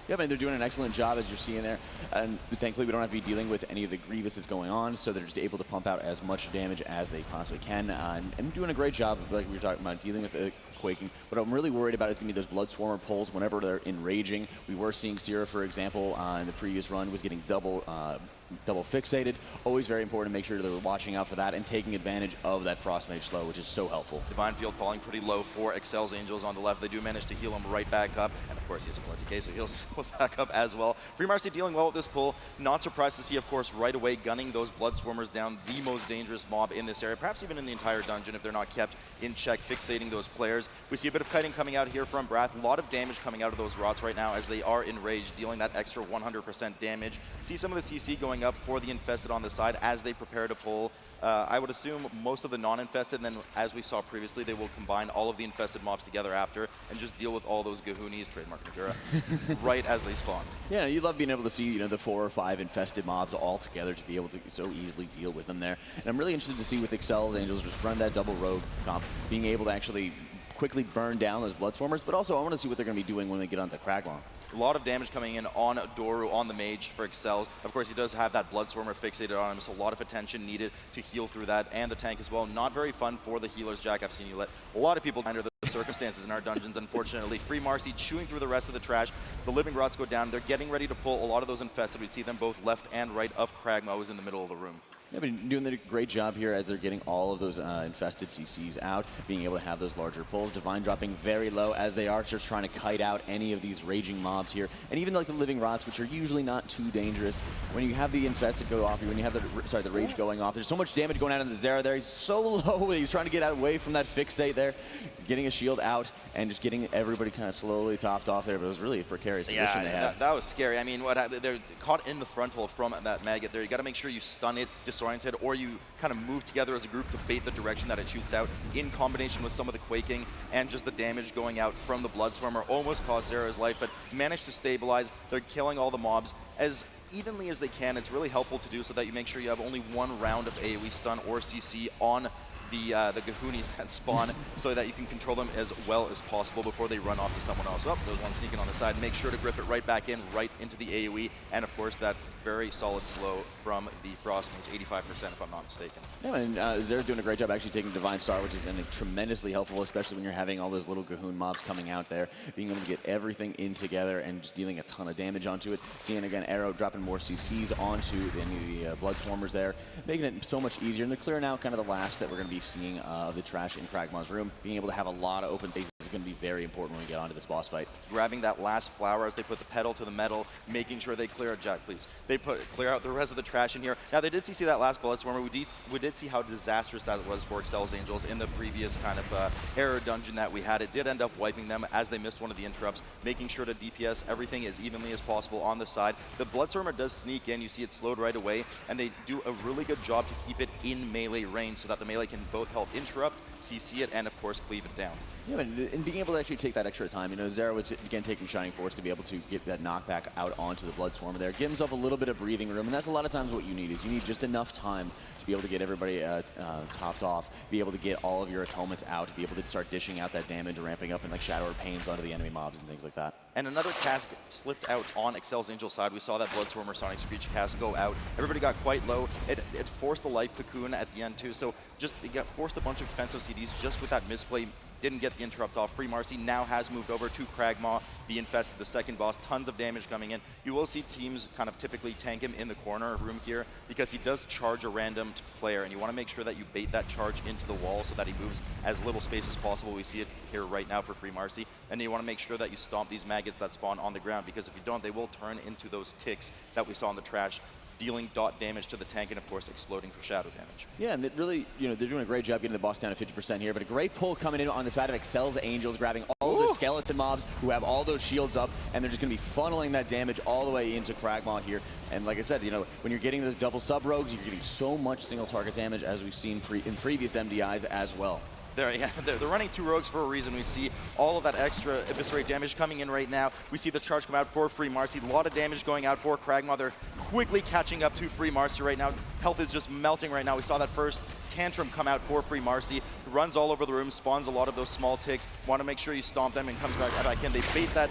Yeah, but they're doing an excellent job, as you're seeing there. And thankfully, we don't have to be dealing with any of the Grievous that's going on, so they're just able to pump out as much damage as they possibly can. And doing a great job, like we were talking about, dealing with the Quaking. What I'm really worried about is going to be those Blood Swarmer pulls whenever they're enraging. We were seeing Sierra, for example, in the previous run, was getting double fixated. Always very important to make sure that we're watching out for that and taking advantage of that Frost Mage slow, which is so helpful. Divine Field falling pretty low for exceL's Angels on the left. They do manage to heal him right back up. And of course, he has a blood decay, so he heals himself back up as well. Free Marsy dealing well with this pull. Not surprised to see, of course, right away gunning those Blood Swarmers down, the most dangerous mob in this area, perhaps even in the entire dungeon if they're not kept in check, fixating those players. We see a bit of kiting coming out here from Brath. A lot of damage coming out of those rots right now as they are enraged, dealing that extra 100% damage. See some of the CC going up for the Infested on the side as they prepare to pull. I would assume most of the non-infested, and then as we saw previously, they will combine all of the infested mobs together after and just deal with all those Gahoonies, trademark Nagura, right as they spawn. Yeah, you love being able to see, you know, the 4 or 5 infested mobs all together to be able to so easily deal with them there. And I'm really interested to see with exceL's Angels just run that double rogue comp, being able to actually quickly burn down those Blood Swarmers, but also I want to see what they're going to be doing when they get onto Kragmaw. A lot of damage coming in on Doru, on the mage for exceL's. Of course, he does have that Blood Swarmer fixated on him, so a lot of attention needed to heal through that, and the tank as well. Not very fun for the healers, Jack. I've seen you let a lot of people under the circumstances in our dungeons, unfortunately. Free Marsy chewing through the rest of the trash. The living rots go down. They're getting ready to pull a lot of those infested. We'd see them both left and right of Kragmaw, who's in the middle of the room. They've been doing a great job here as they're getting all of those infested CCs out, being able to have those larger pulls. Divine dropping very low as they are just trying to kite out any of these raging mobs here. And even like the living rots, which are usually not too dangerous. When you have the infested go off, when you have the rage going off, there's so much damage going out on the Zera there. He's so low. He's trying to get away from that fixate there, getting a shield out and just getting everybody kind of slowly topped off there. But it was really a precarious position they had. That was scary. I mean, what happened? They're caught in the frontal from that maggot there. You got to make sure you stun it, disoriented, or you kind of move together as a group to bait the direction that it shoots out in combination with some of the Quaking and just the damage going out from the Blood Swarmer. Almost cost Zera's life, but managed to stabilize. They're killing all the mobs as evenly as they can. It's really helpful to do so that you make sure you have only one round of AoE stun or CC on the Gahoonies that spawn so that you can control them as well as possible before they run off to someone else. Oh, there's one sneaking on the side. Make sure to grip it right back in, right into the AoE, and of course that very solid slow from the Frost Mage, 85% if I'm not mistaken. Yeah, and Zera's doing a great job actually taking Divine Star, which has been tremendously helpful, especially when you're having all those little Gahoon mobs coming out there, being able to get everything in together and just dealing a ton of damage onto it. Seeing again Arrow dropping more CCs onto any of the Blood Swarmers there, making it so much easier. And they're clearing out kind of the last that we're going to be seeing the trash in Kragmaw's room. Being able to have a lot of open spaces is going to be very important when we get onto this boss fight. Grabbing that last flower as they put the pedal to the metal, making sure they clear out, Jack, please. They clear out the rest of the trash in here. Now, they did see that last Blood Swarmer. We did see how disastrous that was for exceL's Angels in the previous kind of error dungeon that we had. It did end up wiping them as they missed one of the interrupts, making sure to DPS everything as evenly as possible on the side. The Blood Swarmer does sneak in. You see it slowed right away, and they do a really good job to keep it in melee range so that the melee can both help interrupt, CC it, and of course cleave it down. Yeah, and being able to actually take that extra time. You know, Zera was, again, taking Shining Force to be able to get that knockback out onto the Blood Swarmer there. Give himself a little bit of breathing room, and that's a lot of times what you need, is you need just enough time to be able to get everybody topped off, be able to get all of your atonements out, to be able to start dishing out that damage, ramping up in like Shadow or Pains onto the enemy mobs and things like that. And another cast slipped out on exceL's Angel side. We saw that Blood Swarmer Sonic Screech cast go out. Everybody got quite low. It forced the life cocoon at the end too, so just it got forced a bunch of defensive CDs just with that misplay didn't get the interrupt off. Free Marsy now has moved over to Kragmaw, the Infested, the second boss. Tons of damage coming in. You will see teams kind of typically tank him in the corner room here because he does charge a random player, and you want to make sure that you bait that charge into the wall so that he moves as little space as possible. We see it here right now for Free Marsy, and you want to make sure that you stomp these maggots that spawn on the ground, because if you don't, they will turn into those ticks that we saw in the trash, dealing dot damage to the tank and, of course, exploding for shadow damage. Yeah, and it really, they're doing a great job getting the boss down to 50% here, but a great pull coming in on the side of exceL's Angels, grabbing all the skeleton mobs who have all those shields up, and they're just going to be funneling that damage all the way into Kragmaw here. And like I said, when you're getting those double sub-rogues, you're getting so much single target damage, as we've seen in previous MDIs as well. They're running 2 rogues for a reason. We see all of that extra eviscerate damage coming in right now. We see the charge come out for Free Marsy. A lot of damage going out for Kragmaw. They're quickly catching up to Free Marsy right now. Health is just melting right now. We saw that first tantrum come out for Free Marsy. Runs all over the room, spawns a lot of those small ticks. Want to make sure you stomp them and comes back in. They bait that.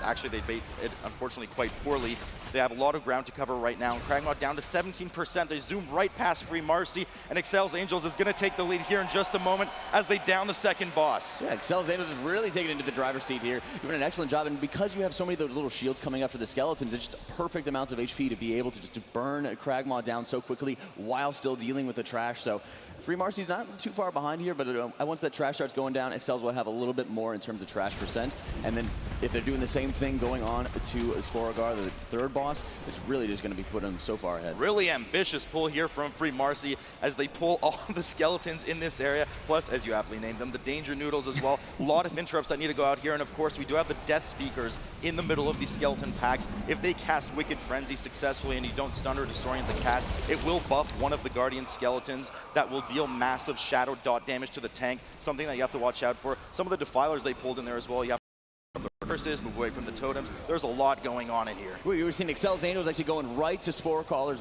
Actually, they bait it, unfortunately, quite poorly. They have a lot of ground to cover right now. And Kragmaw down to 17%. They zoom right past Free Marsy, and exceL's Angels is going to take the lead here in just a moment as they down the second boss. Yeah, exceL's Angels is really taking into the driver's seat here. Doing an excellent job, and because you have so many of those little shields coming up for the skeletons, it's just perfect amounts of HP to be able to just burn Kragmaw down so quickly while still dealing with the trash. So Free Marsy's not too far behind here, but once that trash starts going down, exceL's will have a little bit more in terms of trash percent. And then if they're doing the same thing going on to Atal'Dazar, the third boss, it's really just going to be putting them so far ahead. Really ambitious pull here from Free Marsy as they pull all of the skeletons in this area, plus, as you aptly named them, the Danger Noodles as well. A lot of interrupts that need to go out here, and of course we do have the Death Speakers in the middle of these skeleton packs. If they cast Wicked Frenzy successfully and you don't stun or disorient the cast, it will buff one of the Guardian skeletons that will deal massive shadow dot damage to the tank, something that you have to watch out for. Some of the Defilers they pulled in there as well. You have curses, move away from the totems. There's a lot going on in here. We were seeing exceL's Angels actually going right to Spore Caller's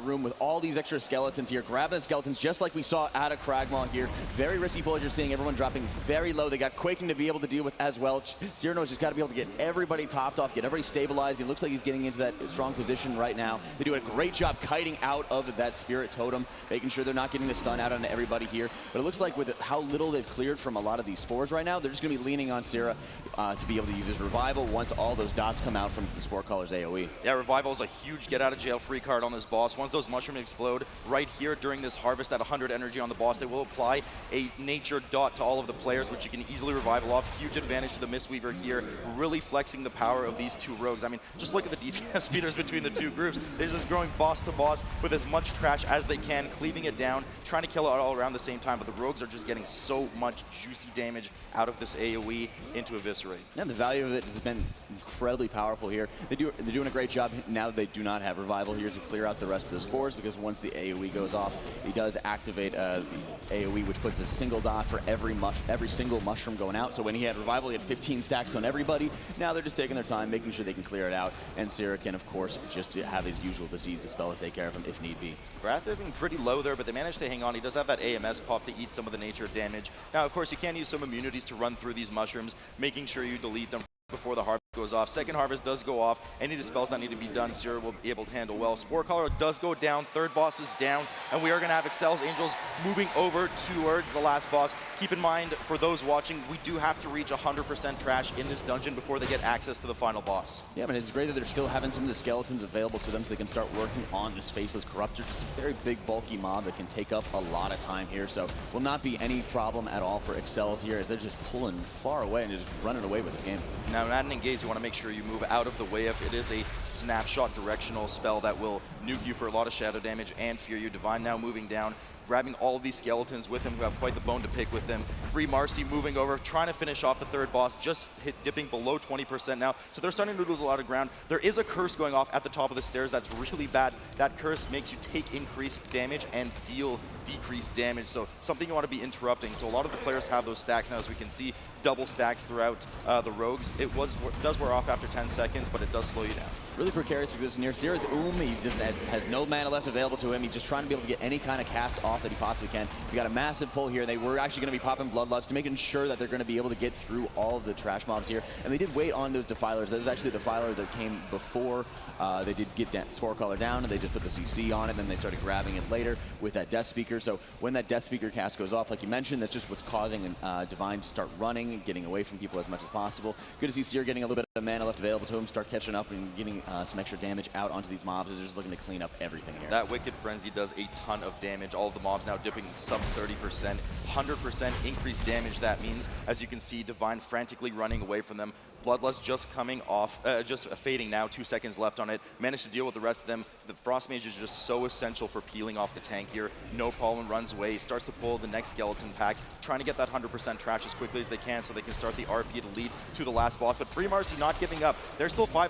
room with all these extra skeletons here, grabbing the skeletons just like we saw out of Kragmaw here. Very risky pull as you're seeing, everyone dropping very low. They got Quaking to be able to deal with as well. Cyrano's just got to be able to get everybody topped off, get everybody stabilized. It looks like he's getting into that strong position right now. They do a great job kiting out of that Spirit Totem, making sure they're not getting the stun out on everybody here. But it looks like with how little they've cleared from a lot of these spores right now, they're just going to be leaning on Syrah to be able to use his Revival once all those dots come out from the Spore Caller's AoE. Yeah, Revival is a huge get-out-of-jail-free card on this boss. Once those mushrooms explode right here during this harvest at 100 energy on the boss, they will apply a nature dot to all of the players, which you can easily revival off. Huge advantage to the Mistweaver here, really flexing the power of these 2 rogues. I mean, just look at the DPS speeders between the 2 groups. They're just going boss to boss with as much trash as they can, cleaving it down, trying to kill it all around the same time, but the rogues are just getting so much juicy damage out of this AoE into Eviscerate. Yeah, the value of it has been incredibly powerful here. They're doing a great job now that they do not have Revival here to clear out the rest of the spores, because once the AoE goes off, he does activate the AoE, which puts a single dot for every single mushroom going out. So when he had Revival, he had 15 stacks on everybody. Now they're just taking their time, making sure they can clear it out, and Syrah can, of course, just have his usual Disease Dispel to take care of him if need be. Wrath has been pretty low there, but they managed to hang on. He does have that AMS pop to eat some of the nature damage. Now, of course, you can use some immunities to run through these mushrooms, making sure you delete them before the harvest goes off. Second harvest does go off. Any dispels that need to be done, Syrah will be able to handle well. Spore Caller does go down. Third boss is down, and we are going to have exceL's Angels moving over towards the last boss. Keep in mind, for those watching, we do have to reach 100% trash in this dungeon before they get access to the final boss. Yeah, but it's great that they're still having some of the skeletons available to them so they can start working on this Faceless Corruptor. Just a very big, bulky mob that can take up a lot of time here, so will not be any problem at all for exceL's here, as they're just pulling far away and just running away with this game. Now, at an engage, you want to make sure you move out of the way if it is a snapshot directional spell that will nuke you for a lot of shadow damage and fear you. Divine now moving down, grabbing all of these skeletons with him, who have quite the bone to pick with them. Free Marsy moving over, trying to finish off the third boss, just dipping below 20% now. So they're starting to lose a lot of ground. There is a curse going off at the top of the stairs that's really bad. That curse makes you take increased damage and deal decreased damage. So something you want to be interrupting. So a lot of the players have those stacks now, as we can see, double stacks throughout the rogues. It does wear off after 10 seconds, but it does slow you down. really precarious position here. Sierra's he just has no mana left available to him. He's just trying to be able to get any kind of cast off that he possibly can. We got a massive pull here. They were actually going to be popping Bloodlust to making sure that they're going to be able to get through all of the trash mobs here. And they did wait on those Defilers. That was actually the Defiler that came before they did get that Spore Caller down, and they just put the CC on it, and then they started grabbing it later with that Death Speaker. So when that Death Speaker cast goes off, like you mentioned, that's just what's causing Divine to start running and getting away from people as much as possible. Good to see Seer getting a little bit of mana left available to him, start catching up and getting some extra damage out onto these mobs. They're just looking to clean up everything here. That Wicked Frenzy does a ton of damage. All of the mobs now dipping sub 30%, 100% increased damage. That means, as you can see, Divine frantically running away from them. Bloodlust just coming off, just fading now, 2 seconds left on it. Managed to deal with the rest of them. The Frost Mage is just so essential for peeling off the tank here. No problem, runs away, starts to pull the next skeleton pack, trying to get that 100% trash as quickly as they can so they can start the RP to lead to the last boss. But Free Marsy not giving up. They're still 5%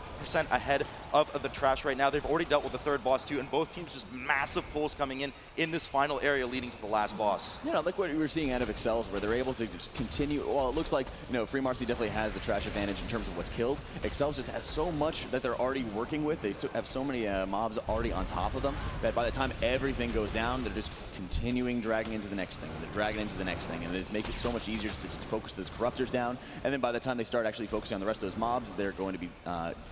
ahead of the trash right now. They've already dealt with the third boss too, and both teams just massive pulls coming in this final area leading to the last boss. Yeah, like what we were seeing out of exceL's, where they're able to just continue. Well, it looks like, you know, Free Marsy definitely has the trash advantage in terms of what's killed. exceL's just has so much that they're already working with. They have so many mobs already on top of them that by the time everything goes down, they're just continuing dragging into the next thing, and they're dragging into the next thing, and it just makes it so much easier just to focus those corruptors down. And then by the time they start actually focusing on the rest of those mobs, they're going to be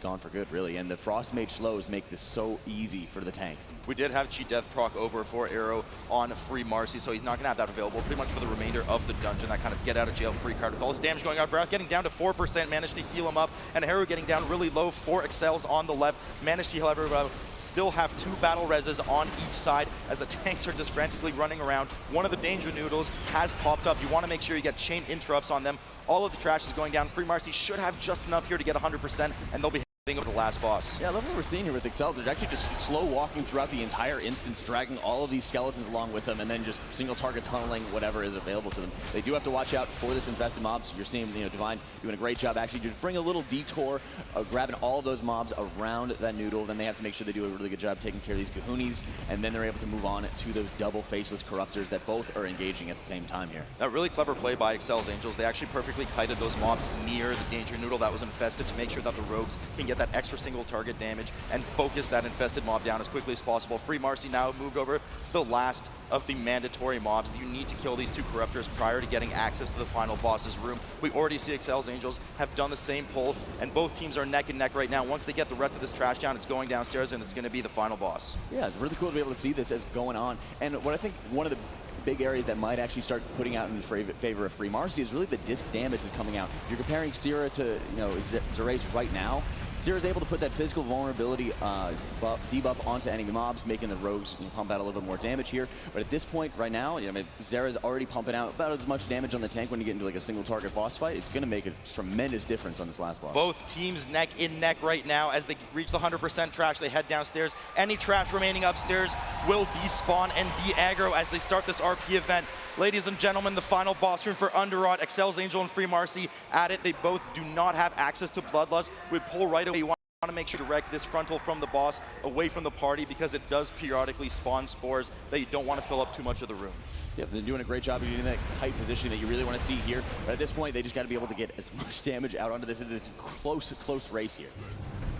gone for good, really. And the Frost Mage slows make this so easy for the tank. We did have Cheat Death proc over for Arrow on Free Marsy, so he's not going to have that available pretty much for the remainder of the dungeon. That kind of get out of jail free card with all this damage going out. Breath getting down to 4%, managed to heal him up, and Haru getting down really low for exceL's on the left. Managed to heal everybody. Still have 2 battle reses on each side as the tanks are just frantically running around. One of the danger noodles has popped up. You want to make sure you get chain interrupts on them. All of the trash is going down. Free Marsy should have just enough here to get 100%, and they'll be over the last boss. Yeah, I love what we're seeing here with exceL's. They're actually just slow walking throughout the entire instance, dragging all of these skeletons along with them, and then just single target tunneling whatever is available to them. They do have to watch out for this infested mob, so you're seeing, you know, Divine doing a great job actually just bring a little detour, grabbing all of those mobs around that noodle. Then they have to make sure they do a really good job taking care of these Kahunis, and then they're able to move on to those double faceless corruptors that both are engaging at the same time here. A really clever play by exceL's Angels. They actually perfectly kited those mobs near the danger noodle that was infested to make sure that the rogues can get that extra single target damage and focus that infested mob down as quickly as possible. Free Marsy now moved over to the last of the mandatory mobs. You need to kill these 2 corruptors prior to getting access to the final boss's room. We already see exceL's Angels have done the same pull, and both teams are neck and neck right now. Once they get the rest of this trash down, it's going downstairs, and it's going to be the final boss. Yeah, it's really cool to be able to see this as going on. And what I think one of the big areas that might actually start putting out in favor of Free Marsy is really the disc damage that's coming out. If you're comparing Sierra to, you know, Zerace right now, Sierra's able to put that physical vulnerability debuff onto enemy mobs, making the rogues, you know, pump out a little bit more damage here. But at this point right now, you know, Zera's already pumping out about as much damage on the tank when you get into like a single target boss fight. It's going to make a tremendous difference on this last boss. Both teams neck in neck right now as they reach the 100% trash. They head downstairs. Any trash remaining upstairs will despawn and de-aggro as they start this RP event. Ladies and gentlemen, the final boss room for Underrot, exceL's Angel and Free Marsy at it. They both do not have access to Bloodlust. We pull right away. You want to make sure to wreck this frontal from the boss away from the party because it does periodically spawn spores that you don't want to fill up too much of the room. Yep, they're doing a great job of getting that tight position that you really want to see here. But at this point, they just got to be able to get as much damage out onto this close race here.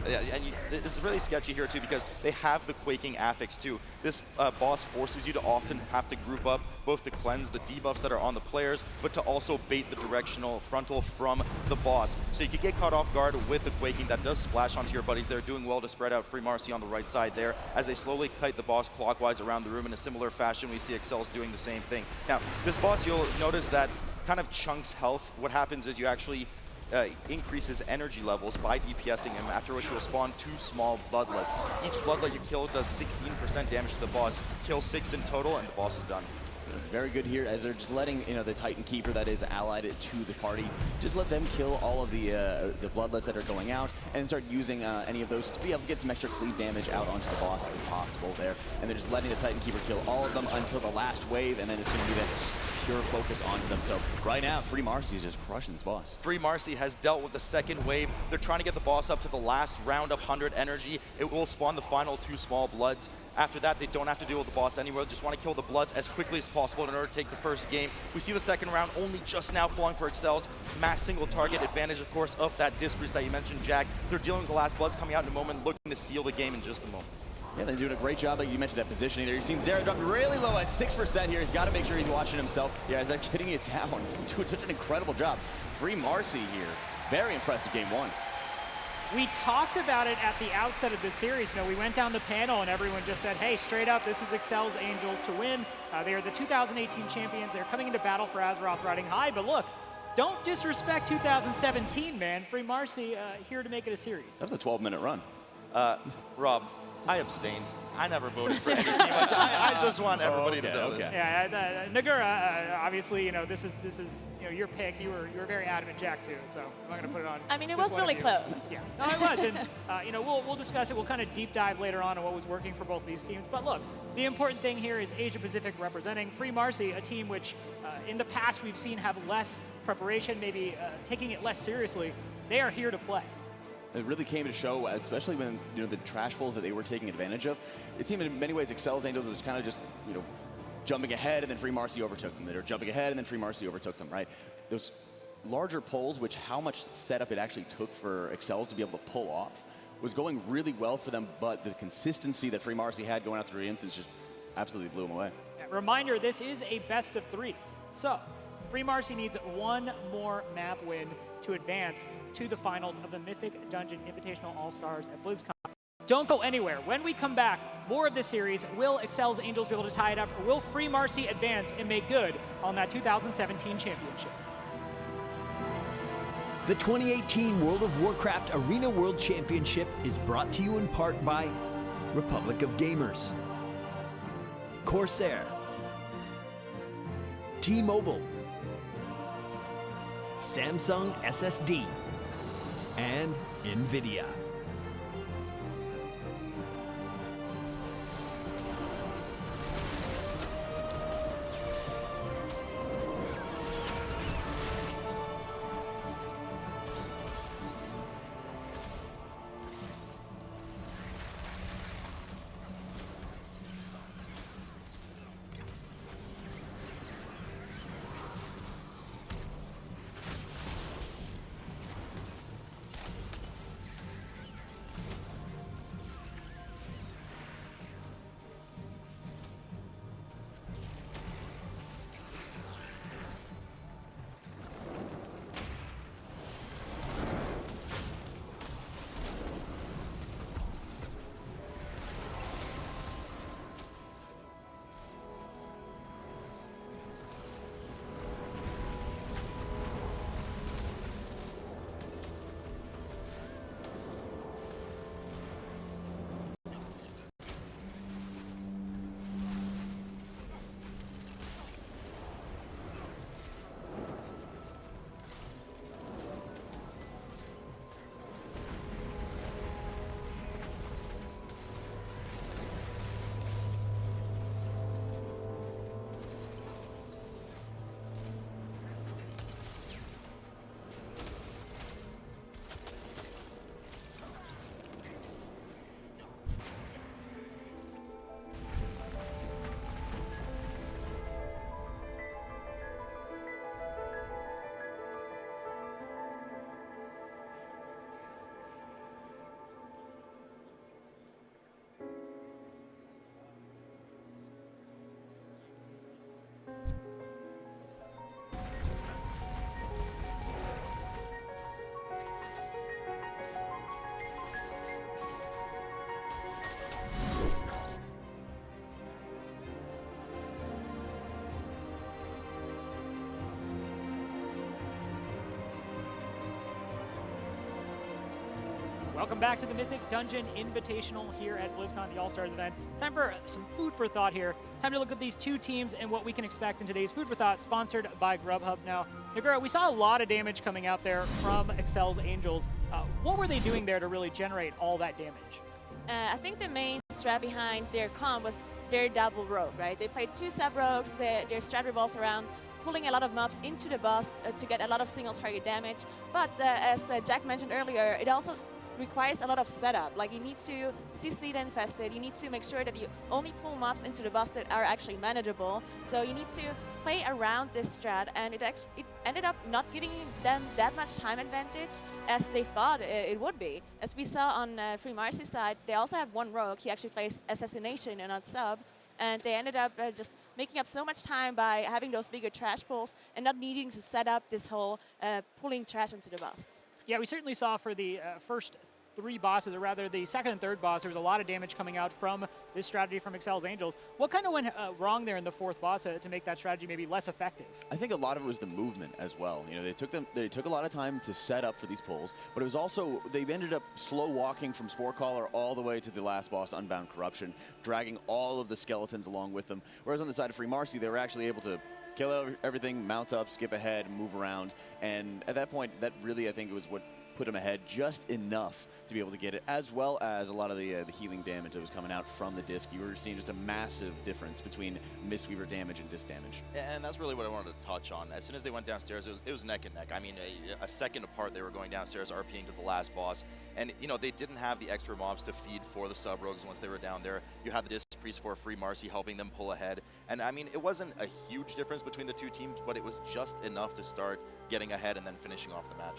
Yeah, and it's really sketchy here too because they have the quaking affix too. This boss forces you to often have to group up both to cleanse the debuffs that are on the players, but to also bait the directional frontal from the boss. So you could get caught off guard with the quaking that does splash onto your buddies. They're doing well to spread out Free Marsy on the right side there as they slowly kite the boss clockwise around the room in a similar fashion. We see exceL's doing the same thing. Now, this boss, you'll notice that kind of chunks health. What happens is you actually increase his energy levels by DPSing him, after which will spawn 2 small bloodlets. Each bloodlet you kill does 16% damage to the boss. Kill 6 in total, and the boss is done. Very good here as they're just letting, you know, the Titan Keeper that is allied to the party, just let them kill all of the bloodlets that are going out and start using any of those to be able to get some extra cleave damage out onto the boss if possible there. And they're just letting the Titan Keeper kill all of them until the last wave, and then it's going to be that pure focus onto them. So right now, Free Marsy is just crushing this boss. Free Marsy has dealt with the second wave. They're trying to get the boss up to the last round of 100 energy. It will spawn the final 2 small bloods. After that, they don't have to deal with the boss anymore. They just want to kill the bloods as quickly as possible in order to take the first game. We see the second round only just now falling for exceL's. Mass single target advantage, of course, of that Disc Priest that you mentioned, Jack. They're dealing with the last bloods coming out in a moment, looking to seal the game in just a moment. Yeah, they're doing a great job, like you mentioned, that positioning there. You've seen Zera drop really low at 6% here. He's got to make sure he's watching himself. Yeah, as they're getting it down. Doing such an incredible job. Free Marsy here. Very impressive game 1. We talked about it at the outset of this series. You know, we went down the panel and everyone just said, hey, straight up, this is exceL's Angels to win. They are the 2018 champions. They're coming into battle for Azeroth riding high. But look, don't disrespect 2017, man. Free Marsy here to make it a series. That was a 12-minute run. Rob, I abstained. I never voted for any team. I just want everybody to know this. Yeah, Nagura, obviously, you know, this is you know, your pick. You were very adamant, Jack, too. So I'm not going to put it on. I mean, it was really close. Yeah, no, it was, and you know, we'll discuss it. We'll kind of deep dive later on what was working for both these teams. But look, the important thing here is Asia Pacific representing Free Marsy, a team which, in the past, we've seen have less preparation, maybe taking it less seriously. They are here to play. It really came to show, especially when, you know, the trash pulls that they were taking advantage of. It seemed in many ways exceL's Angels was kind of just, you know, jumping ahead and then Free Marsy overtook them. They were jumping ahead and then Free Marsy overtook them, right? Those larger pulls, which how much setup it actually took for exceL's to be able to pull off, was going really well for them, but the consistency that Free Marsy had going out through the instance just absolutely blew them away. Reminder, this is a best of 3. So, Free Marsy needs one more map win to advance to the finals of the Mythic Dungeon Invitational All-Stars at BlizzCon. Don't go anywhere. When we come back, more of this series. Will exceL's Angels be able to tie it up, or will Free Marsy advance and make good on that 2017 championship? The 2018 World of Warcraft Arena World Championship is brought to you in part by Republic of Gamers, Corsair, T-Mobile, Samsung SSD, and NVIDIA. Welcome back to the Mythic Dungeon Invitational here at BlizzCon, the All-Stars event. Time for some food for thought here. Time to look at these two teams and what we can expect in today's Food for Thought, sponsored by Grubhub. Now, Nagura, we saw a lot of damage coming out there from exceL's Angels. What were they doing there to really generate all that damage? I think the main strat behind their comp was their double rogue, right? They played 2 sub-rogues, their strat revolves around pulling a lot of mobs into the boss to get a lot of single target damage. But as Jack mentioned earlier, it also requires a lot of setup. Like you need to CC the Infested, you need to make sure that you only pull mobs into the boss that are actually manageable. So you need to play around this strat, and it ended up not giving them that much time advantage as they thought it would be. As we saw on Free Marsy side, they also have one rogue. He actually plays Assassination and not Sub. And they ended up just making up so much time by having those bigger trash pulls and not needing to set up this whole pulling trash into the boss. Yeah, we certainly saw for the first 3 bosses, or rather the second and third boss, there was a lot of damage coming out from this strategy from exceL's Angels. What kind of went wrong there in the 4th boss to make that strategy maybe less effective? I think a lot of it was the movement as well. You know, they took a lot of time to set up for these pulls, but it was also, they ended up slow walking from Spore Caller all the way to the last boss, Unbound Corruption, dragging all of the skeletons along with them. Whereas on the side of Free Marsy, they were actually able to kill everything, mount up, skip ahead, move around, and at that point, that really, I think, was what put him ahead just enough to be able to get it, as well as a lot of the healing damage that was coming out from the disc. You were seeing just a massive difference between Mistweaver damage and disc damage. And that's really what I wanted to touch on. As soon as they went downstairs, it was neck and neck. I mean, a second apart, they were going downstairs, RPing to the last boss. And, you know, they didn't have the extra mobs to feed for the sub-rogues once they were down there. You had the disc priest for Free Marsy helping them pull ahead. And, I mean, it wasn't a huge difference between the 2 teams, but it was just enough to start getting ahead and then finishing off the match.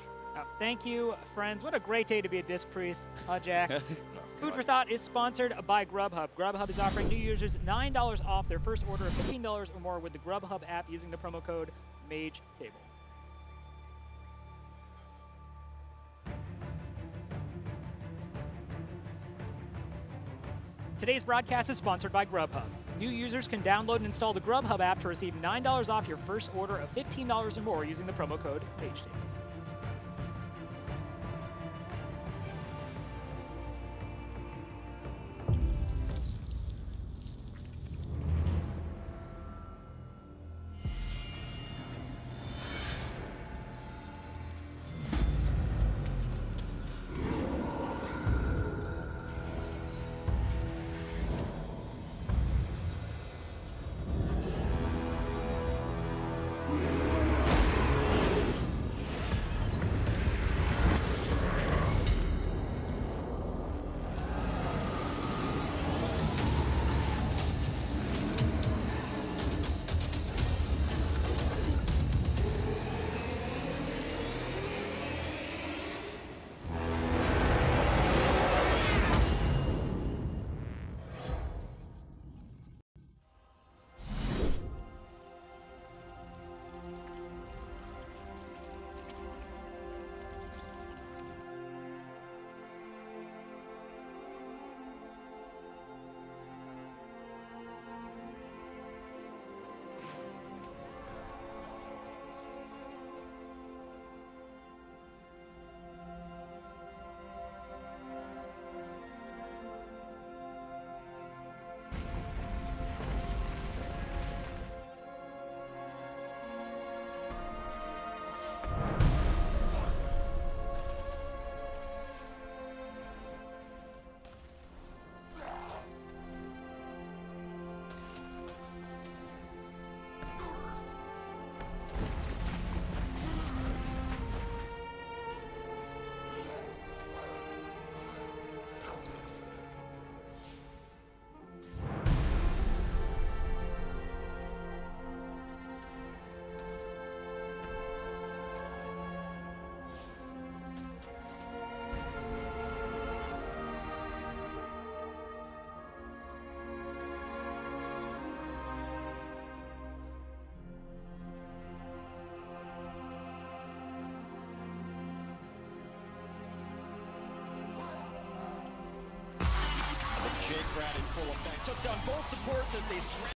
Thank you, friends. What a great day to be a disc priest, Jack. Food for Thought is sponsored by Grubhub. Grubhub is offering new users $9 off their first order of $15 or more with the Grubhub app using the promo code MAGETABLE. Today's broadcast is sponsored by Grubhub. New users can download and install the Grubhub app to receive $9 off your first order of $15 or more using the promo code MAGETABLE.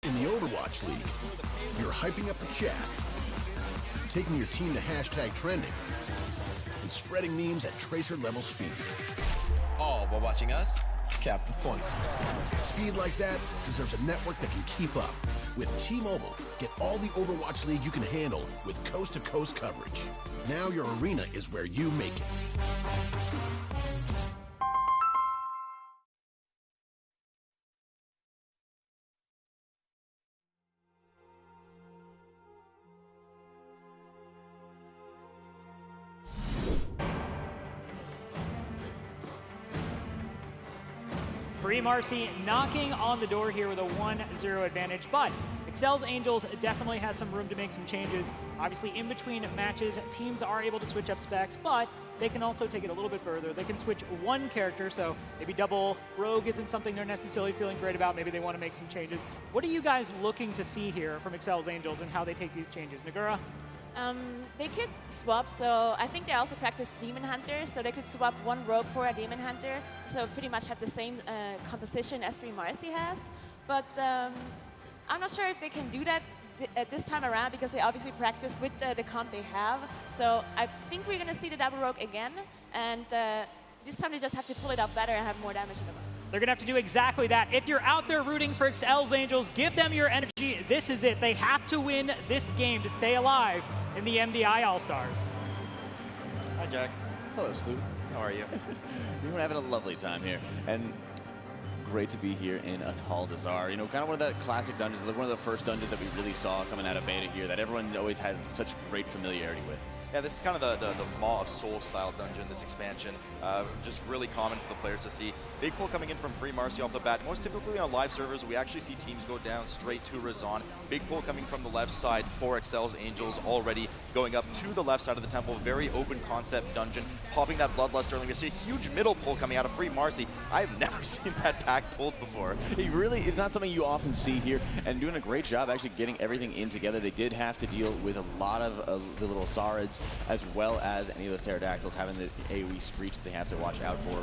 In the Overwatch League, you're hyping up the chat, taking your team to hashtag trending, and spreading memes at tracer level speed. All while watching us cap the point. Speed like that deserves a network that can keep up. With T-Mobile, get all the Overwatch League you can handle with coast-to-coast coverage. Now your arena is where you make it. Free Marsy knocking on the door here with a 1-0 advantage, but exceL's Angels definitely has some room to make some changes. Obviously, in between matches, teams are able to switch up specs, but they can also take it a little bit further. They can switch one character, so maybe double rogue isn't something they're necessarily feeling great about. Maybe they want to make some changes. What are you guys looking to see here from exceL's Angels and how they take these changes? Nagura? They could swap, so I think they also practice Demon Hunter, so they could swap one rogue for a Demon Hunter, so pretty much have the same composition as Free Marsy has. But I'm not sure if they can do that at this time around because they obviously practice with the comp they have. So I think we're going to see the double rogue again, and this time they just have to pull it up better and have more damage in the box. They're going to have to do exactly that. If you're out there rooting for exceL's Angels, give them your energy. This is it. They have to win this game to stay alive in the MDI All-Stars. Hi, Jack. Hello, Sloop. How are you? We're having a lovely time here. And great to be here in Atal'Dazar. You know, kind of one of the classic dungeons, like one of the first dungeons that we really saw coming out of beta here that everyone always has such great familiarity with. Yeah, this is kind of the Maw of Soul style dungeon, this expansion. Just really common for the players to see. Big pull coming in from Free Marsy off the bat. Most typically on live servers, we actually see teams go down straight to Razan. Big pull coming from the left side for exceL's Angels already going up to the left side of the temple. Very open concept dungeon. Popping that Bloodlust early. We see a huge middle pull coming out of Free Marsy. I have never seen that pack pulled before. It really is not something you often see here, and doing a great job actually getting everything in together. They did have to deal with a lot of the little Saurids, as well as any of those Pterodactyls having the AoE Screech that they have to watch out for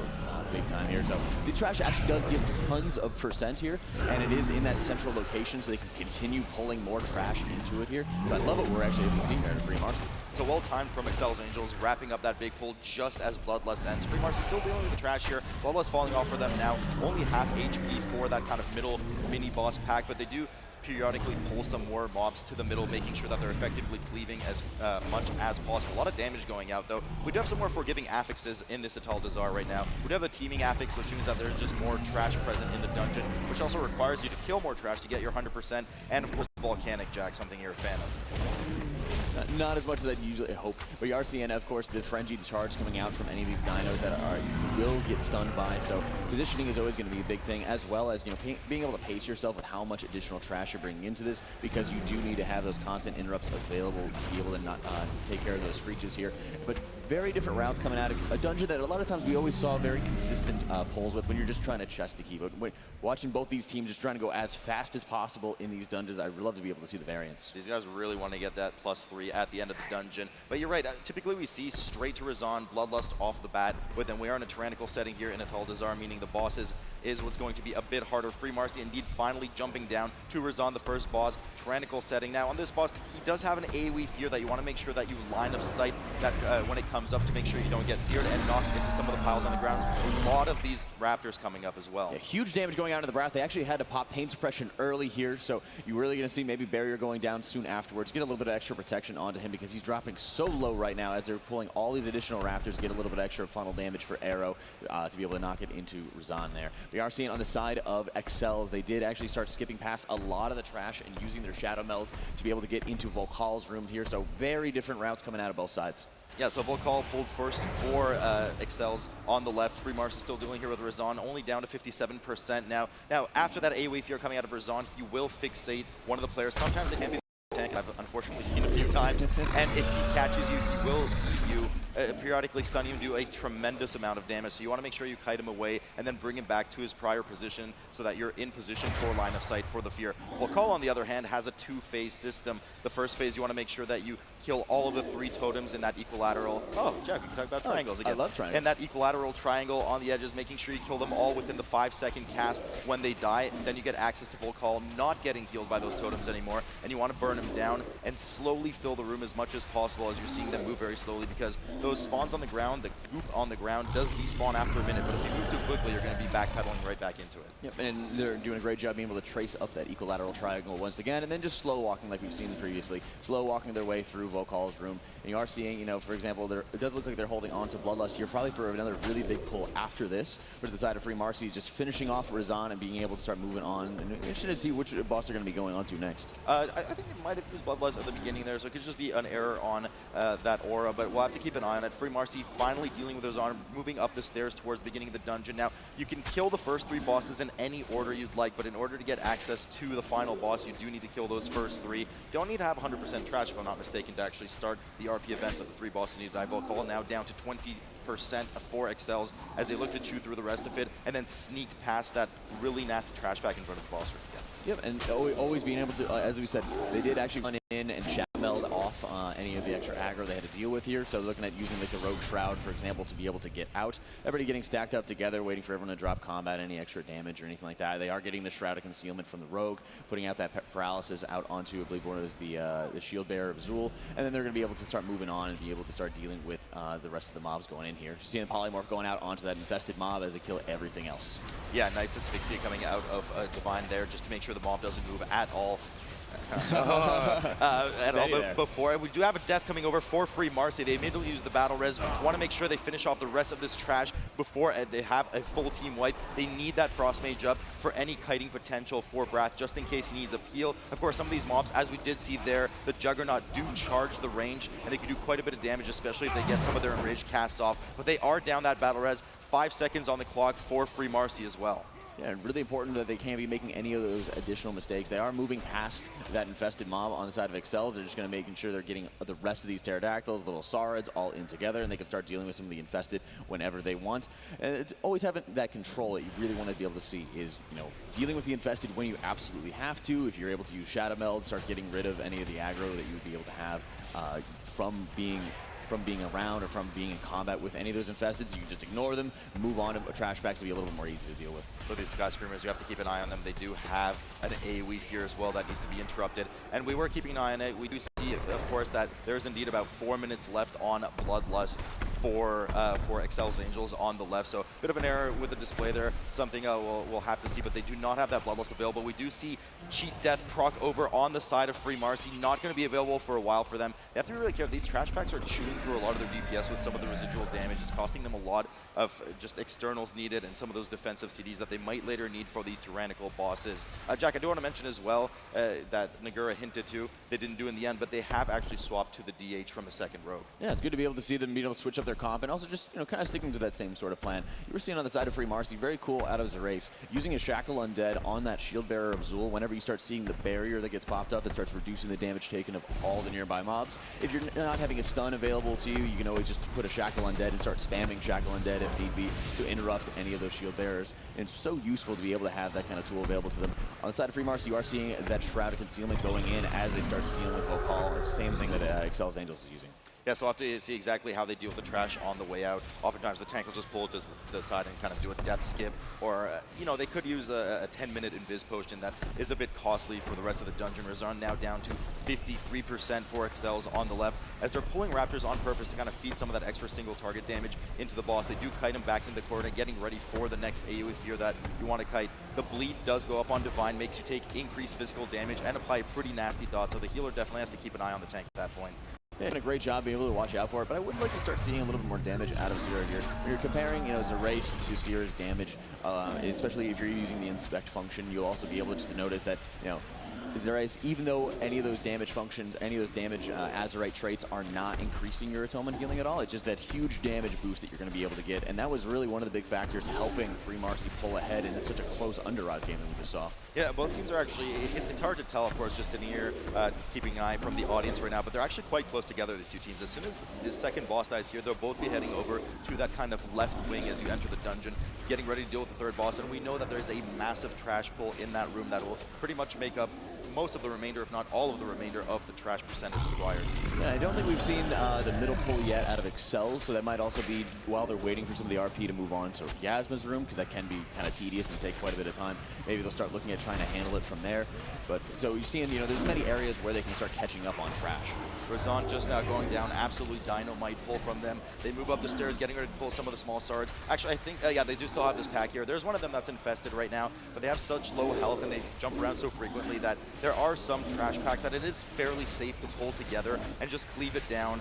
big time here. So this trash actually does give tons of percent here, and it is in that central location, so they can continue pulling more trash into it here. So I love what we're actually able to see here to Free Marsy. So well timed from exceL's Angels, wrapping up that big pull just as Bloodlust ends. Free Marsy still dealing with the trash here. Bloodlust falling off for them now. Only half HP for that kind of middle mini boss pack, but they do periodically pull some more mobs to the middle, making sure that they're effectively cleaving as much as possible. A lot of damage going out, though. We do have some more forgiving affixes in this Atal'Dazar right now. We do have the teaming affix, which means that there's just more trash present in the dungeon, which also requires you to kill more trash to get your 100%, and of course, Volcanic Jack, something you're a fan of. Not as much as I'd usually hope, but you are seeing, of course, the frenzied charge coming out from any of these dinos that will get stunned by. So positioning is always going to be a big thing, as well as being able to pace yourself with how much additional trash you're bringing into this, because you do need to have those constant interrupts available to be able to not take care of those screeches here. But very different routes coming out of a dungeon that a lot of times we always saw very consistent pulls with when you're just trying to chest to keep. But watching both these teams just trying to go as fast as possible in these dungeons, I'd love to be able to see the variance. These guys really want to get that +3 at the end of the dungeon. But you're right, typically we see straight to Razan, Bloodlust off the bat, but then we are in a tyrannical setting here in Atal'Dazar, meaning the bosses is what's going to be a bit harder. Free Marsy indeed finally jumping down to Razan, the first boss. Tyrannical setting. Now on this boss, he does have an AoE fear that you want to make sure that you line of sight that when it comes up to make sure you don't get feared and knocked into some of the piles on the ground. A lot of these raptors coming up as well. Yeah, huge damage going out of the Wrath. They actually had to pop pain suppression early here, so you're really going to see maybe barrier going down soon afterwards. Get a little bit of extra protection onto him because he's dropping so low right now as they're pulling all these additional raptors, get a little bit extra funnel damage for Arrow to be able to knock it into Razan there. We are seeing on the side of exceL's, they did actually start skipping past a lot of the trash and using their Shadow Meld to be able to get into Volkal's room here, so very different routes coming out of both sides. Yeah, so Volkal pulled first for exceL's on the left. Free Marsy still dealing here with Razan, only down to 57% now. Now, after that AoE fear coming out of Razan, he will fixate one of the players. Sometimes it can be the tank, I've unfortunately seen a few times. And if he catches you, he will eat you, periodically stun you and do a tremendous amount of damage. So you want to make sure you kite him away and then bring him back to his prior position so that you're in position for line of sight for the fear. Volkal, on the other hand, has a two-phase system. The first phase, you want to make sure that you kill all of the 3 totems in that equilateral. Oh, Jack, we can talk about triangles again. I love triangles. And that equilateral triangle on the edges, making sure you kill them all within the 5-second cast when they die. Then you get access to Volkal, not getting healed by those totems anymore. And you want to burn him down and slowly fill the room as much as possible as you're seeing them move very slowly, because those spawns on the ground, the goop on the ground, does despawn after a minute. But if you move too quickly, you're going to be backpedaling right back into it. Yep, and they're doing a great job being able to trace up that equilateral triangle once again, and then just slow walking like we've seen previously. Slow walking their way through Volkal's room. And you are seeing, you know, for example, it does look like they're holding on to Bloodlust here, probably for another really big pull after this, whereas the side of Free Marsy is just finishing off Razan and being able to start moving on. And we're interested to see which boss they're going to be going on to next. I think it might have used Bloodlust at the beginning there, so it could just be an error on that aura, but we'll have to keep an eye eye on it. Free Marsy finally dealing with his arm, moving up the stairs towards the beginning of the dungeon. Now, you can kill the first 3 bosses in any order you'd like, but in order to get access to the final boss, you do need to kill those first 3. Don't need to have 100% trash, if I'm not mistaken, to actually start the RP event, but the 3 bosses need to die. Volcall now down to 20% for exceL's as they look to chew through the rest of it and then sneak past that really nasty trash pack in front of the boss room again. Yep, and always being able to, as we said, they did actually run in and shadow meld off any of the extra aggro they had to deal with here. So looking at using like the Rogue Shroud, for example, to be able to get out. Everybody getting stacked up together, waiting for everyone to drop combat, any extra damage or anything like that. They are getting the Shroud of Concealment from the Rogue, putting out that paralysis out onto, I believe, one is the Shield Bearer of Zul, and then they're going to be able to start moving on and be able to start dealing with the rest of the mobs going in here. So seeing the Polymorph going out onto that infested mob as they kill everything else. Yeah, nice asphyxia coming out of Divine there just to make sure the mob doesn't move at all. But before we do have a death coming over for Free Marsy. They immediately use the battle res. Want to make sure they finish off the rest of this trash before they have a full team wipe. They need that Frost Mage up for any kiting potential for Brath, just in case he needs a peel. Of course, some of these mobs, as we did see there, the Juggernaut do charge the range, and they can do quite a bit of damage, especially if they get some of their enraged casts off. But they are down that battle res. 5 seconds on the clock for Free Marsy as well. Yeah, really important that they can't be making any of those additional mistakes. They are moving past that infested mob on the side of exceL's. They're just going to making sure they're getting the rest of these pterodactyls, little saurids, all in together, and they can start dealing with some of the infested whenever they want. And it's always having that control that you really want to be able to see is, you know, dealing with the infested when you absolutely have to. If you're able to use Shadow Meld, start getting rid of any of the aggro that you would be able to have from being around or from being in combat with any of those infesteds. You can just ignore them, move on to trash packs to be a little bit more easy to deal with. So these Sky Screamers, you have to keep an eye on them. They do have an AoE fear as well that needs to be interrupted. And we were keeping an eye on it. We do see, of course, that there is indeed about 4 minutes left on Bloodlust for exceL's Angels on the left. So a bit of an error with the display there. Something we'll have to see, but they do not have that Bloodlust available. We do see Cheat Death proc over on the side of Free Marsy. Not going to be available for a while for them. They have to be really careful. These trash packs are chewing through a lot of their DPS with some of the residual damage. It's costing them a lot of just externals needed and some of those defensive CDs that they might later need for these tyrannical bosses. Jack, I do want to mention as well that Nagura hinted to, they didn't do in the end, but they have actually swapped to the DH from the second Rogue. Yeah, it's good to be able to see them be able to switch up their comp and also just, you know, kind of sticking to that same sort of plan. You were seeing on the side of Free Marsy, very cool out of Zerace, using a Shackle Undead on that Shield Bearer of Zul. Whenever you start seeing the barrier that gets popped up, that starts reducing the damage taken of all the nearby mobs. If you're not having a stun available to you, you can always just put a Shackle Undead and start spamming Shackle Undead if need be to interrupt any of those shield bearers. And it's so useful to be able to have that kind of tool available to them. On the side of Free Marsy, you are seeing that Shroud of Concealment going in as they start dealing with Volcall. It's the same thing that exceL's Angels is using. Yeah, so we'll have to see exactly how they deal with the trash on the way out. Oftentimes the tank will just pull it to the side and kind of do a death skip. Or, you know, they could use a 10-minute invis potion that is a bit costly for the rest of the dungeon. Razan now down to 53% for exceL's on the left. As they're pulling Raptors on purpose to kind of feed some of that extra single target damage into the boss. They do kite him back into the corner, getting ready for the next AoE fear that you want to kite. The bleed does go up on Divine, makes you take increased physical damage and apply a pretty nasty dot. So the healer definitely has to keep an eye on the tank at that point. They've done a great job being able to watch out for it, but I would like to start seeing a little bit more damage out of Zera here. When you're comparing, you know, Zerace to Zera's damage, especially if you're using the inspect function, you'll also be able just to notice that, you know, Zerace, even though any of those damage functions, any of those damage Azerite traits are not increasing your atonement healing at all, it's just that huge damage boost that you're going to be able to get, and that was really one of the big factors helping Free Marsy pull ahead in such a close Underrot game that we just saw. Yeah, both teams are actually, it's hard to tell, of course, just sitting here keeping an eye from the audience right now, but they're actually quite close together, these two teams. As soon as the second boss dies here, they'll both be heading over to that kind of left wing as you enter the dungeon, getting ready to deal with the third boss, and we know that there's a massive trash pull in that room that will pretty much make up most of the remainder, if not all of the remainder, of the trash percentage required. Yeah, I don't think we've seen the middle pull yet out of exceL's, so that might also be while they're waiting for some of the RP to move on to Yasma's room, because that can be kind of tedious and take quite a bit of time. Maybe they'll start looking at trying to handle it from there. But so you're seeing, you know, there's many areas where they can start catching up on trash. Razan just now going down, absolute dynamite pull from them. They move up the stairs, getting ready to pull some of the small swords. Actually, I think, yeah, they do still have this pack here. There's one of them that's infested right now, but they have such low health and they jump around so frequently that there are some trash packs that it is fairly safe to pull together and just cleave it down,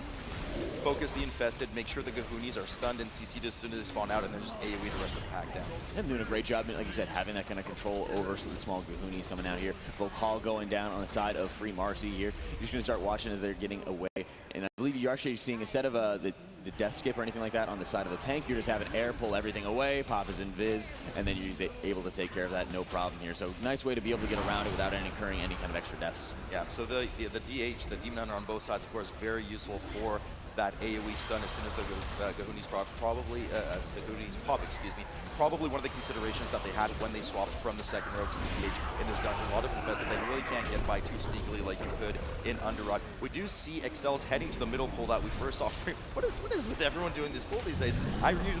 focus the infested, make sure the Gahoonies are stunned and CC'd as soon as they spawn out, and then just AoE the rest of the pack down. They're doing a great job, like you said, having that kind of control over some of the small Gahoonies coming out here. Volcall going down on the side of Free Marsy here. You're just going to start watching as they're getting away. And I believe you're actually seeing, instead of the the death skip or anything like that on the side of the tank. You're just having air pull everything away, pop is invis, and then you're able to take care of that, no problem here. So nice way to be able to get around it without incurring any kind of extra deaths. Yeah, so the DH, the Demon Hunter on both sides, of course, very useful for that AoE stun as soon as the Gahunis pop, probably one of the considerations that they had when they swapped from the second row to the DH in this dungeon. A lot of Infested that you really can't get by too sneakily like you could in Underrot. We do see exceL's heading to the middle pull that we first saw. What is with everyone doing this pull these days?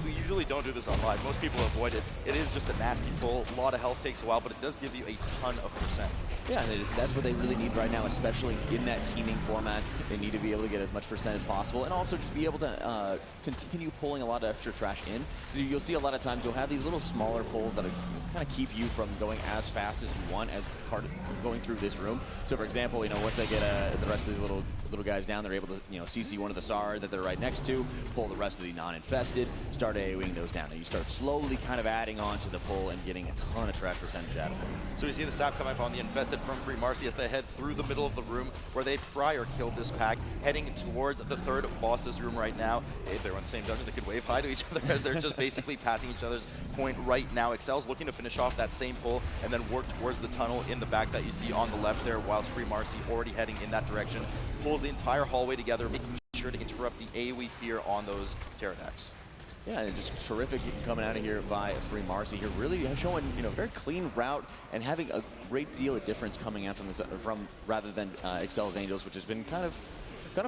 We usually don't do this on live. Most people avoid it. It is just a nasty pull. A lot of health takes a while, but it does give you a ton of percent. Yeah, that's what they really need right now, especially in that teaming format. They need to be able to get as much percent as possible, and also just be able to continue pulling a lot of extra trash in. So you'll see a lot of times you'll have these little smaller pulls that kind of keep you from going as fast as you want as part of going through this room. So for example, once they get the rest of these little guys down, they're able to CC one of the SAR that they're right next to, pull the rest of the non-infested, start AoEing those down. And you start slowly kind of adding on to the pull and getting a ton of trash percentage out of it. So we see the sap coming up on the Infested from Free Marsy as they head through the middle of the room where they prior killed this pack, heading towards the third boss's room right now. If they were in the same dungeon, they could wave hi to each other as they're just basically passing each other's point right now. exceL's looking to finish off that same pull and then work towards the tunnel in the back that you see on the left there, whilst Free Marsy already heading in that direction. Pulls the entire hallway together, making sure to interrupt the AoE fear on those pterodactyls. Yeah, and just terrific coming out of here by Free Marsy here, really showing very clean route and having a great deal of difference coming out from this rather than exceL's Angels, which has been kind of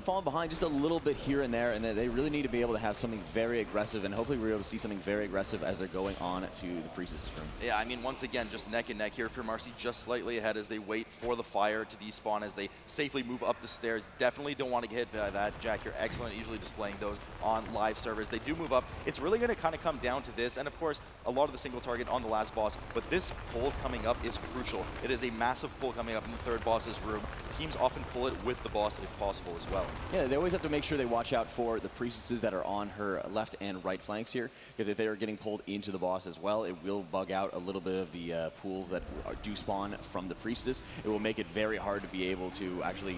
falling behind just a little bit here and there, and they really need to be able to have something very aggressive, and hopefully we're able to see something very aggressive as they're going on to the Priestess room. Yeah, I mean, once again, just neck and neck here for Marsy, just slightly ahead as they wait for the fire to despawn as they safely move up the stairs. Definitely don't want to get hit by that. Jack, you're excellent at usually displaying those on live servers. They do move up. It's really going to kind of come down to this, and of course, a lot of the single target on the last boss, but this pull coming up is crucial. It is a massive pull coming up in the third boss's room. Teams often pull it with the boss if possible as well. Yeah, they always have to make sure they watch out for the priestesses that are on her left and right flanks here, because if they are getting pulled into the boss as well, it will bug out a little bit of the pools that do spawn from the priestess. It will make it very hard to be able to actually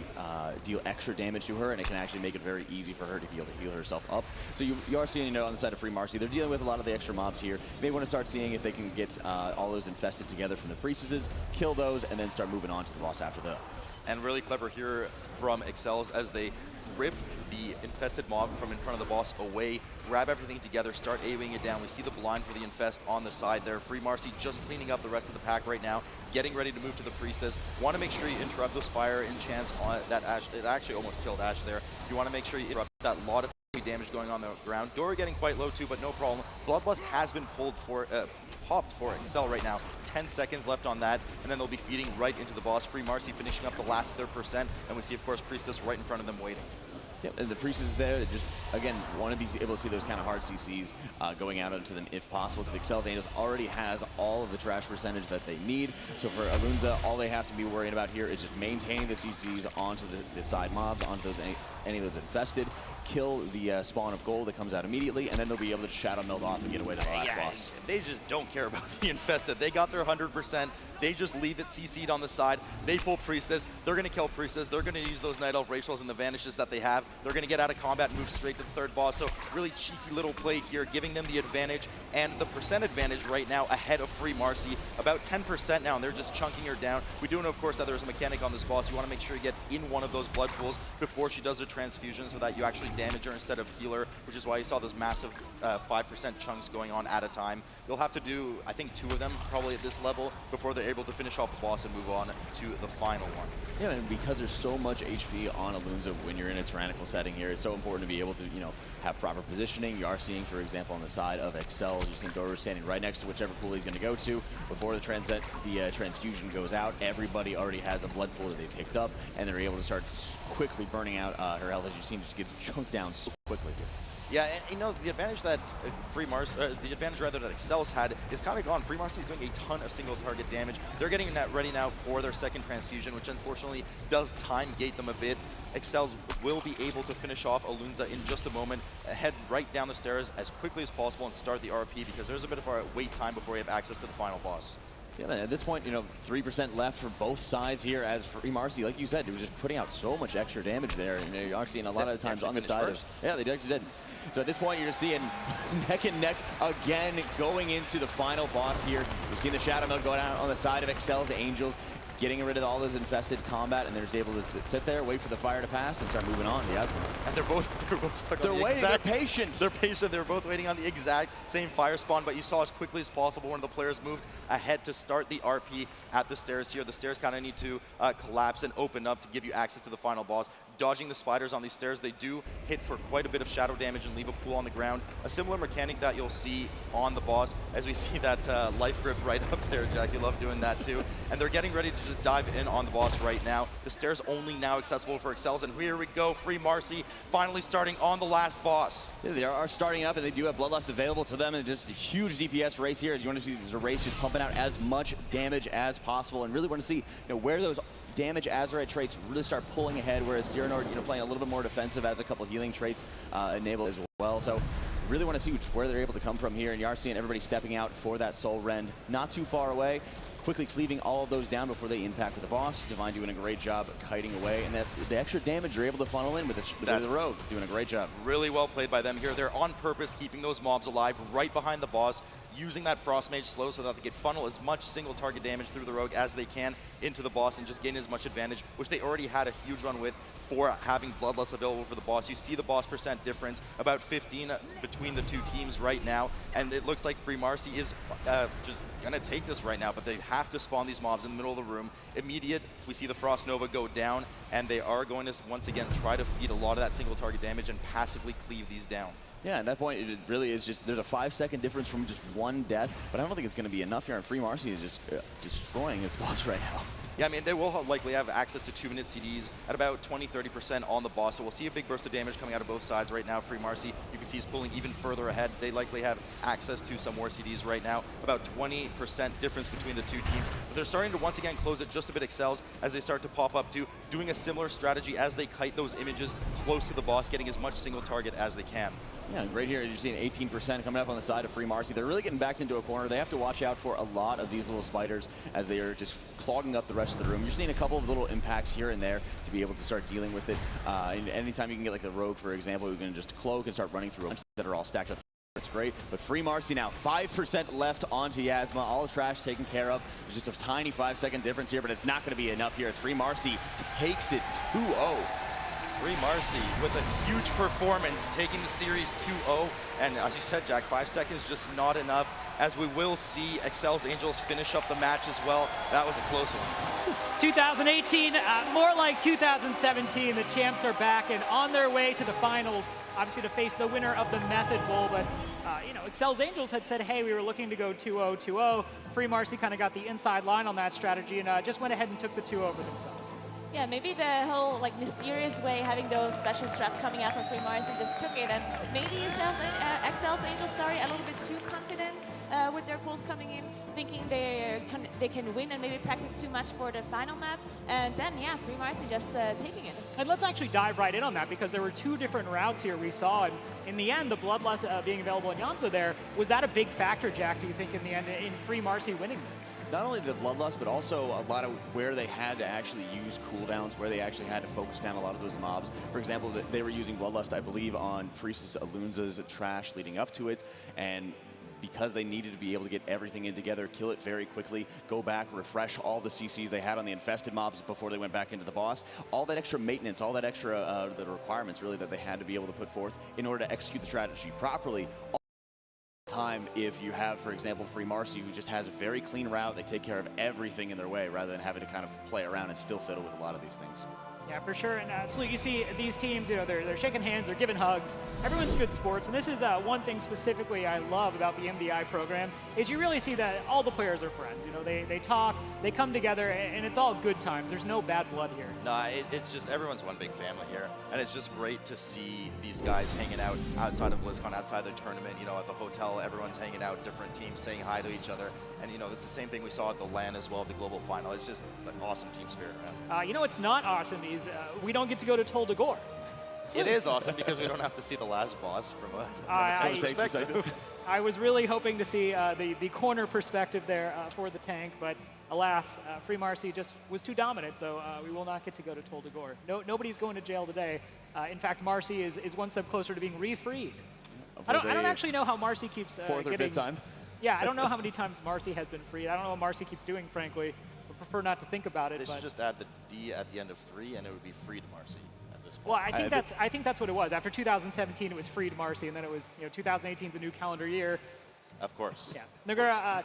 deal extra damage to her, and it can actually make it very easy for her to be able to heal herself up. So you are seeing, on the side of Free Marsy, they're dealing with a lot of the extra mobs here. They want to start seeing if they can get all those infested together from the priestesses, kill those, and then start moving on to the boss after that. And really clever here from exceL's as they rip the infested mob from in front of the boss away, grab everything together, start AoEing it down. We see the blind for the infest on the side there. Free Marsy just cleaning up the rest of the pack right now, getting ready to move to the priestess. Want to make sure you interrupt those fire enchants on that Ashe. It actually almost killed Ashe there. You want to make sure you interrupt that lot of damage going on the ground. Dora getting quite low too, but no problem. Bloodlust has been pulled for popped for exceL right now. 10 seconds left on that, and then they'll be feeding right into the boss. Free Marsy finishing up the last of their percent, and we see, of course, Priestess right in front of them waiting. Yep, and the Priestess is there. They just, again, want to be able to see those kind of hard CCs going out into them if possible, because exceL's Angels already has all of the trash percentage that they need. So for Atal'Dazar, all they have to be worrying about here is just maintaining the CCs onto the side mobs, onto those any of those infested, kill the spawn of gold that comes out immediately, and then they'll be able to shadow meld off and get away to the last boss. They just don't care about the infested. They got their 100%. They just leave it CC'd on the side. They pull Priestess. They're going to kill Priestess. They're going to use those Night Elf Rachels and the vanishes that they have. They're going to get out of combat and move straight to the third boss. So really cheeky little play here, giving them the advantage and the percent advantage right now ahead of Free Marsy. About 10% now, and they're just chunking her down. We do know, of course, that there's a mechanic on this boss. You want to make sure you get in one of those blood pools before she does her transfusion so that you actually damage her instead of heal her, which is why you saw those massive 5% chunks going on at a time. You'll have to do, I think, 2 of them probably at this level before they're able to finish off the boss and move on to the final one. Yeah, and because there's so much HP on Atal'Dazar when you're in a tyrannical setting here, it's so important to be able to, have proper positioning. You are seeing, for example, on the side of exceL, you're seeing Dora standing right next to whichever pool he's going to go to. Before the transfusion goes out, everybody already has a blood pool that they picked up, and they're able to start quickly burning out her health, as you see, just gets chunked down so quickly. Yeah, and the advantage that that exceL's had is kind of gone. Free Marsy's doing a ton of single target damage. They're getting that ready now for their second transfusion, which unfortunately does time gate them a bit. exceL's will be able to finish off Atal'Dazar in just a moment, head right down the stairs as quickly as possible and start the RP, because there's a bit of a wait time before you have access to the final boss. Yeah, man, at this point, 3% left for both sides here as Free Marsy, like you said, it was just putting out so much extra damage there. And you're actually seeing a lot of the times on the side of, yeah, they actually did. So at this point, you're seeing neck and neck again going into the final boss here. We've seen the Shadow Meld go down on the side of exceL's Angels, getting rid of all this infested combat, and they're just able to sit there, wait for the fire to pass, and start moving on. The Asma. And they're both stuck on the waiting, exact... they're patient. They're patient. They're both waiting on the exact same fire spawn, but you saw as quickly as possible one of the players moved ahead to start the RP at the stairs here. The stairs kind of need to collapse and open up to give you access to the final boss. Dodging the spiders on these stairs, they do hit for quite a bit of shadow damage and leave a pool on the ground. A similar mechanic that you'll see on the boss, as we see that life grip right up there, Jack. You love doing that too. And they're getting ready to just dive in on the boss right now. The stairs only now accessible for exceL's, and here we go. Free Marsy finally starting on the last boss. Yeah, they are starting up, and they do have Bloodlust available to them, and just a huge DPS race here. As you want to see this race just pumping out as much damage as possible, and really want to see where those damage Azerite traits really start pulling ahead, whereas Cyranoid, playing a little bit more defensive as a couple healing traits enable as well. So really want to see where they're able to come from here, and you are seeing everybody stepping out for that Soul Rend. Not too far away, quickly cleaving all of those down before they impact with the boss. Divine doing a great job kiting away, and the extra damage you're able to funnel in with the Rogue, doing a great job. Really well played by them here. They're on purpose keeping those mobs alive right behind the boss, using that Frost Mage slow so that they can funnel as much single target damage through the Rogue as they can into the boss and just gain as much advantage, which they already had a huge run with for having Bloodlust available for the boss. You see the boss percent difference, about 15 between the two teams right now, and it looks like Free Marsy is just gonna take this right now, but they have to spawn these mobs in the middle of the room. Immediate, we see the Frost Nova go down, and they are going to once again try to feed a lot of that single target damage and passively cleave these down. Yeah, at that point, it really is just, there's a 5-second difference from just one death, but I don't think it's going to be enough here, and Free Marsy is just destroying its boss right now. Yeah, I mean, they will likely have access to 2-minute CDs at about 20-30% on the boss, so we'll see a big burst of damage coming out of both sides right now. Free Marsy, you can see, is pulling even further ahead. They likely have access to some more CDs right now, about 20% difference between the two teams. But they're starting to once again close it just a bit exceL's as they start to pop up too, doing a similar strategy as they kite those images close to the boss, getting as much single target as they can. Yeah, right here you're seeing 18% coming up on the side of Free Marsy. They're really getting backed into a corner. They have to watch out for a lot of these little spiders as they are just clogging up the rest of the room. You're seeing a couple of little impacts here and there to be able to start dealing with it. And anytime you can get like the Rogue, for example, who can just cloak and start running through a bunch that are all stacked up. That's great, but Free Marsy now 5% left onto Yasma. All the trash taken care of. There's just a tiny 5-second difference here, but it's not going to be enough here as Free Marsy takes it 2-0. Free Marsy with a huge performance, taking the series 2-0. And as you said, Jack, 5 seconds just not enough, as we will see exceL's Angels finish up the match as well. That was a close one. 2018, more like 2017. The champs are back and on their way to the finals, obviously to face the winner of the Method Bowl. But exceL's Angels had said, hey, we were looking to go 2-0, 2-0. Free Marsy kind of got the inside line on that strategy and just went ahead and took the 2-0 for themselves. Yeah, maybe the whole mysterious way having those special strats coming out from Free Marsy just took it, and maybe exceL's Angels, a little bit too confident with their pulls coming in, thinking they can win and maybe practice too much for the final map, and then yeah, Free Marsy just taking it. And let's actually dive right in on that, because there were two different routes here we saw, and in the end, the Bloodlust being available in Yonzo there, was that a big factor, Jack, do you think, in the end, in Free Marsy winning this? Not only the Bloodlust, but also a lot of where they had to actually use cooldowns, where they actually had to focus down a lot of those mobs. For example, they were using Bloodlust, I believe, on Priestess Alunza's trash leading up to it, and because they needed to be able to get everything in together, kill it very quickly, go back, refresh all the CCs they had on the infested mobs before they went back into the boss. All that extra maintenance, all that extra the requirements really that they had to be able to put forth in order to execute the strategy properly. All the time, if you have, for example, Free Marsy, who just has a very clean route, they take care of everything in their way rather than having to kind of play around and still fiddle with a lot of these things. Yeah, for sure. And so you see these teams, they're shaking hands, they're giving hugs. Everyone's good sports. And this is one thing specifically I love about the MDI program, is you really see that all the players are friends. They talk, they come together, and it's all good times. There's no bad blood here. No, it's just everyone's one big family here. And it's just great to see these guys hanging out outside of BlizzCon, outside the tournament, at the hotel, everyone's hanging out, different teams saying hi to each other. And, it's the same thing we saw at the LAN as well, the global final. It's just an awesome team spirit, man. What's not awesome is we don't get to go to Atal'Dazar. It is awesome because we don't have to see the last boss from a tank perspective. I was really hoping to see the corner perspective there for the tank, but alas, Free Marsy just was too dominant, so we will not get to go to Atal'Dazar. Nobody's going to jail today. In fact, Marsy is one step closer to being refreed. I don't actually know how Marsy keeps fourth or fifth time. Yeah, I don't know how many times Marsy has been freed. I don't know what Marsy keeps doing, frankly. I prefer not to think about it. They should just add the D at the end of 3, and it would be freed Marsy at this point. Well, I think that's what it was. After 2017, it was freed Marsy, and then it was 2018 is a new calendar year. Of course. Yeah. Nagura,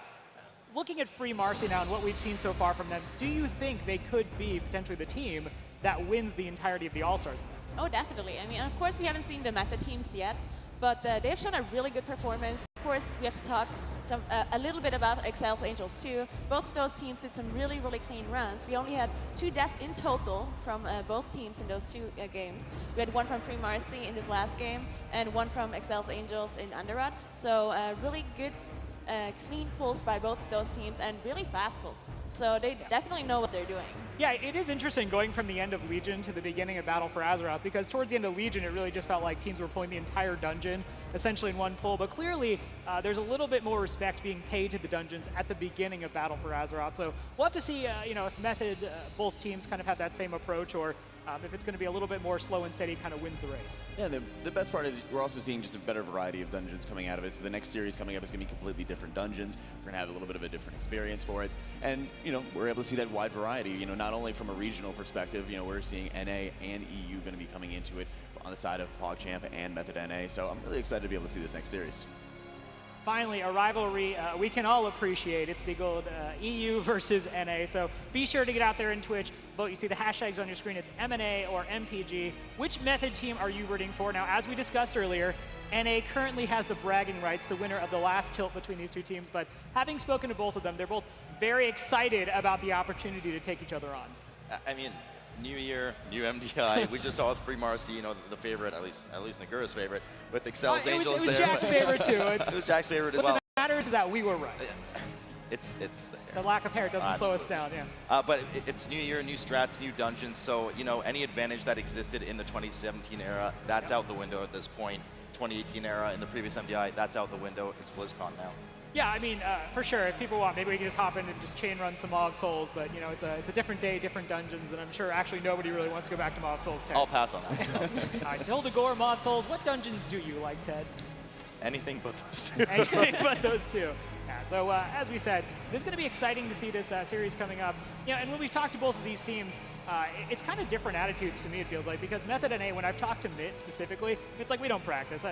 looking at Free Marsy now and what we've seen so far from them, do you think they could be potentially the team that wins the entirety of the All-Stars event? Oh, definitely. I mean, of course, we haven't seen the meta teams yet, but they've shown a really good performance. Of course, we have to talk a little bit about exceL's Angels too. Both of those teams did some really, really clean runs. We only had 2 deaths in total from both teams in those 2 games. We had one from Free Marsy in this last game, and one from exceL's Angels in Underrot. So really good, clean pulls by both of those teams, and really fast pulls. So they definitely know what they're doing. Yeah, it is interesting going from the end of Legion to the beginning of Battle for Azeroth, because towards the end of Legion, it really just felt like teams were pulling the entire dungeon, essentially in one pull. But clearly, there's a little bit more respect being paid to the dungeons at the beginning of Battle for Azeroth. So we'll have to see, if Method, both teams kind of have that same approach, or if it's going to be a little bit more slow and steady, kind of wins the race. Yeah, the best part is we're also seeing just a better variety of dungeons coming out of it. So the next series coming up is going to be completely different dungeons. We're going to have a little bit of a different experience for it. And, we're able to see that wide variety, not only from a regional perspective, we're seeing NA and EU going to be coming into it on the side of PogChamp and Method NA. So I'm really excited to be able to see this next series. Finally, a rivalry we can all appreciate. It's the gold EU versus NA. So be sure to get out there in Twitch. Vote. You see the hashtags on your screen. It's MNA or MPG. Which Method team are you rooting for? Now, as we discussed earlier, NA currently has the bragging rights, the winner of the last tilt between these 2 teams. But having spoken to both of them, they're both very excited about the opportunity to take each other on. I mean, new year, new MDI. We just saw with Free Marsy, the favorite, at least Nagura's favorite, with exceL's Angels there. It was Jack's favorite too. It was Jack's favorite as well. What matters is that we were right. It's the hair. The lack of hair doesn't slow us down, yeah. But it's new year, new strats, new dungeons. So, any advantage that existed in the 2017 era, that's out the window at this point. 2018 era in the previous MDI, that's out the window. It's BlizzCon now. Yeah, I mean, for sure. If people want, maybe we can just hop in and just chain run some Maw of Souls. But it's a different day, different dungeons, and I'm sure actually nobody really wants to go back to Maw of Souls 10. I'll pass on that. All right, Atal'Dazar, Maw of Souls. What dungeons do you like, Ted? Anything but those 2. Anything but those 2. Yeah, so as we said, this is going to be exciting to see this series coming up. And when we've talked to both of these teams, it's kind of different attitudes to me, it feels like, because Method NA, when I've talked to Mitt specifically, it's like we don't practice.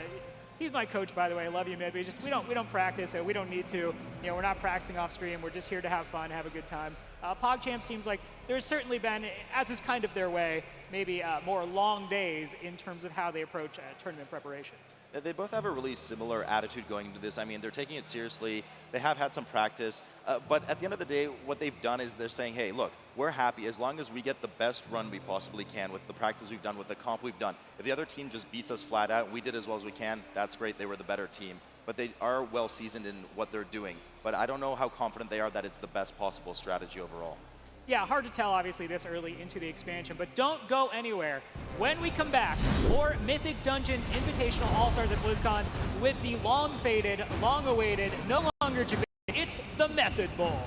He's my coach, by the way. I love you, Mitt. But we don't practice. We don't need to. We're not practicing off stream. We're just here to have fun, have a good time. PogChamp seems like there's certainly been, as is kind of their way, maybe more long days in terms of how they approach tournament preparation. They both have a really similar attitude going into this. I mean, they're taking it seriously. They have had some practice. But at the end of the day, what they've done is they're saying, hey, look, we're happy as long as we get the best run we possibly can with the practice we've done, with the comp we've done. If the other team just beats us flat out and we did as well as we can, that's great. They were the better team. But they are well seasoned in what they're doing. But I don't know how confident they are that it's the best possible strategy overall. Yeah, hard to tell, obviously, this early into the expansion, but don't go anywhere. When we come back, more Mythic Dungeon Invitational All-Stars at BlizzCon with the long-faded, long-awaited, no longer debated, it's the Method Bowl.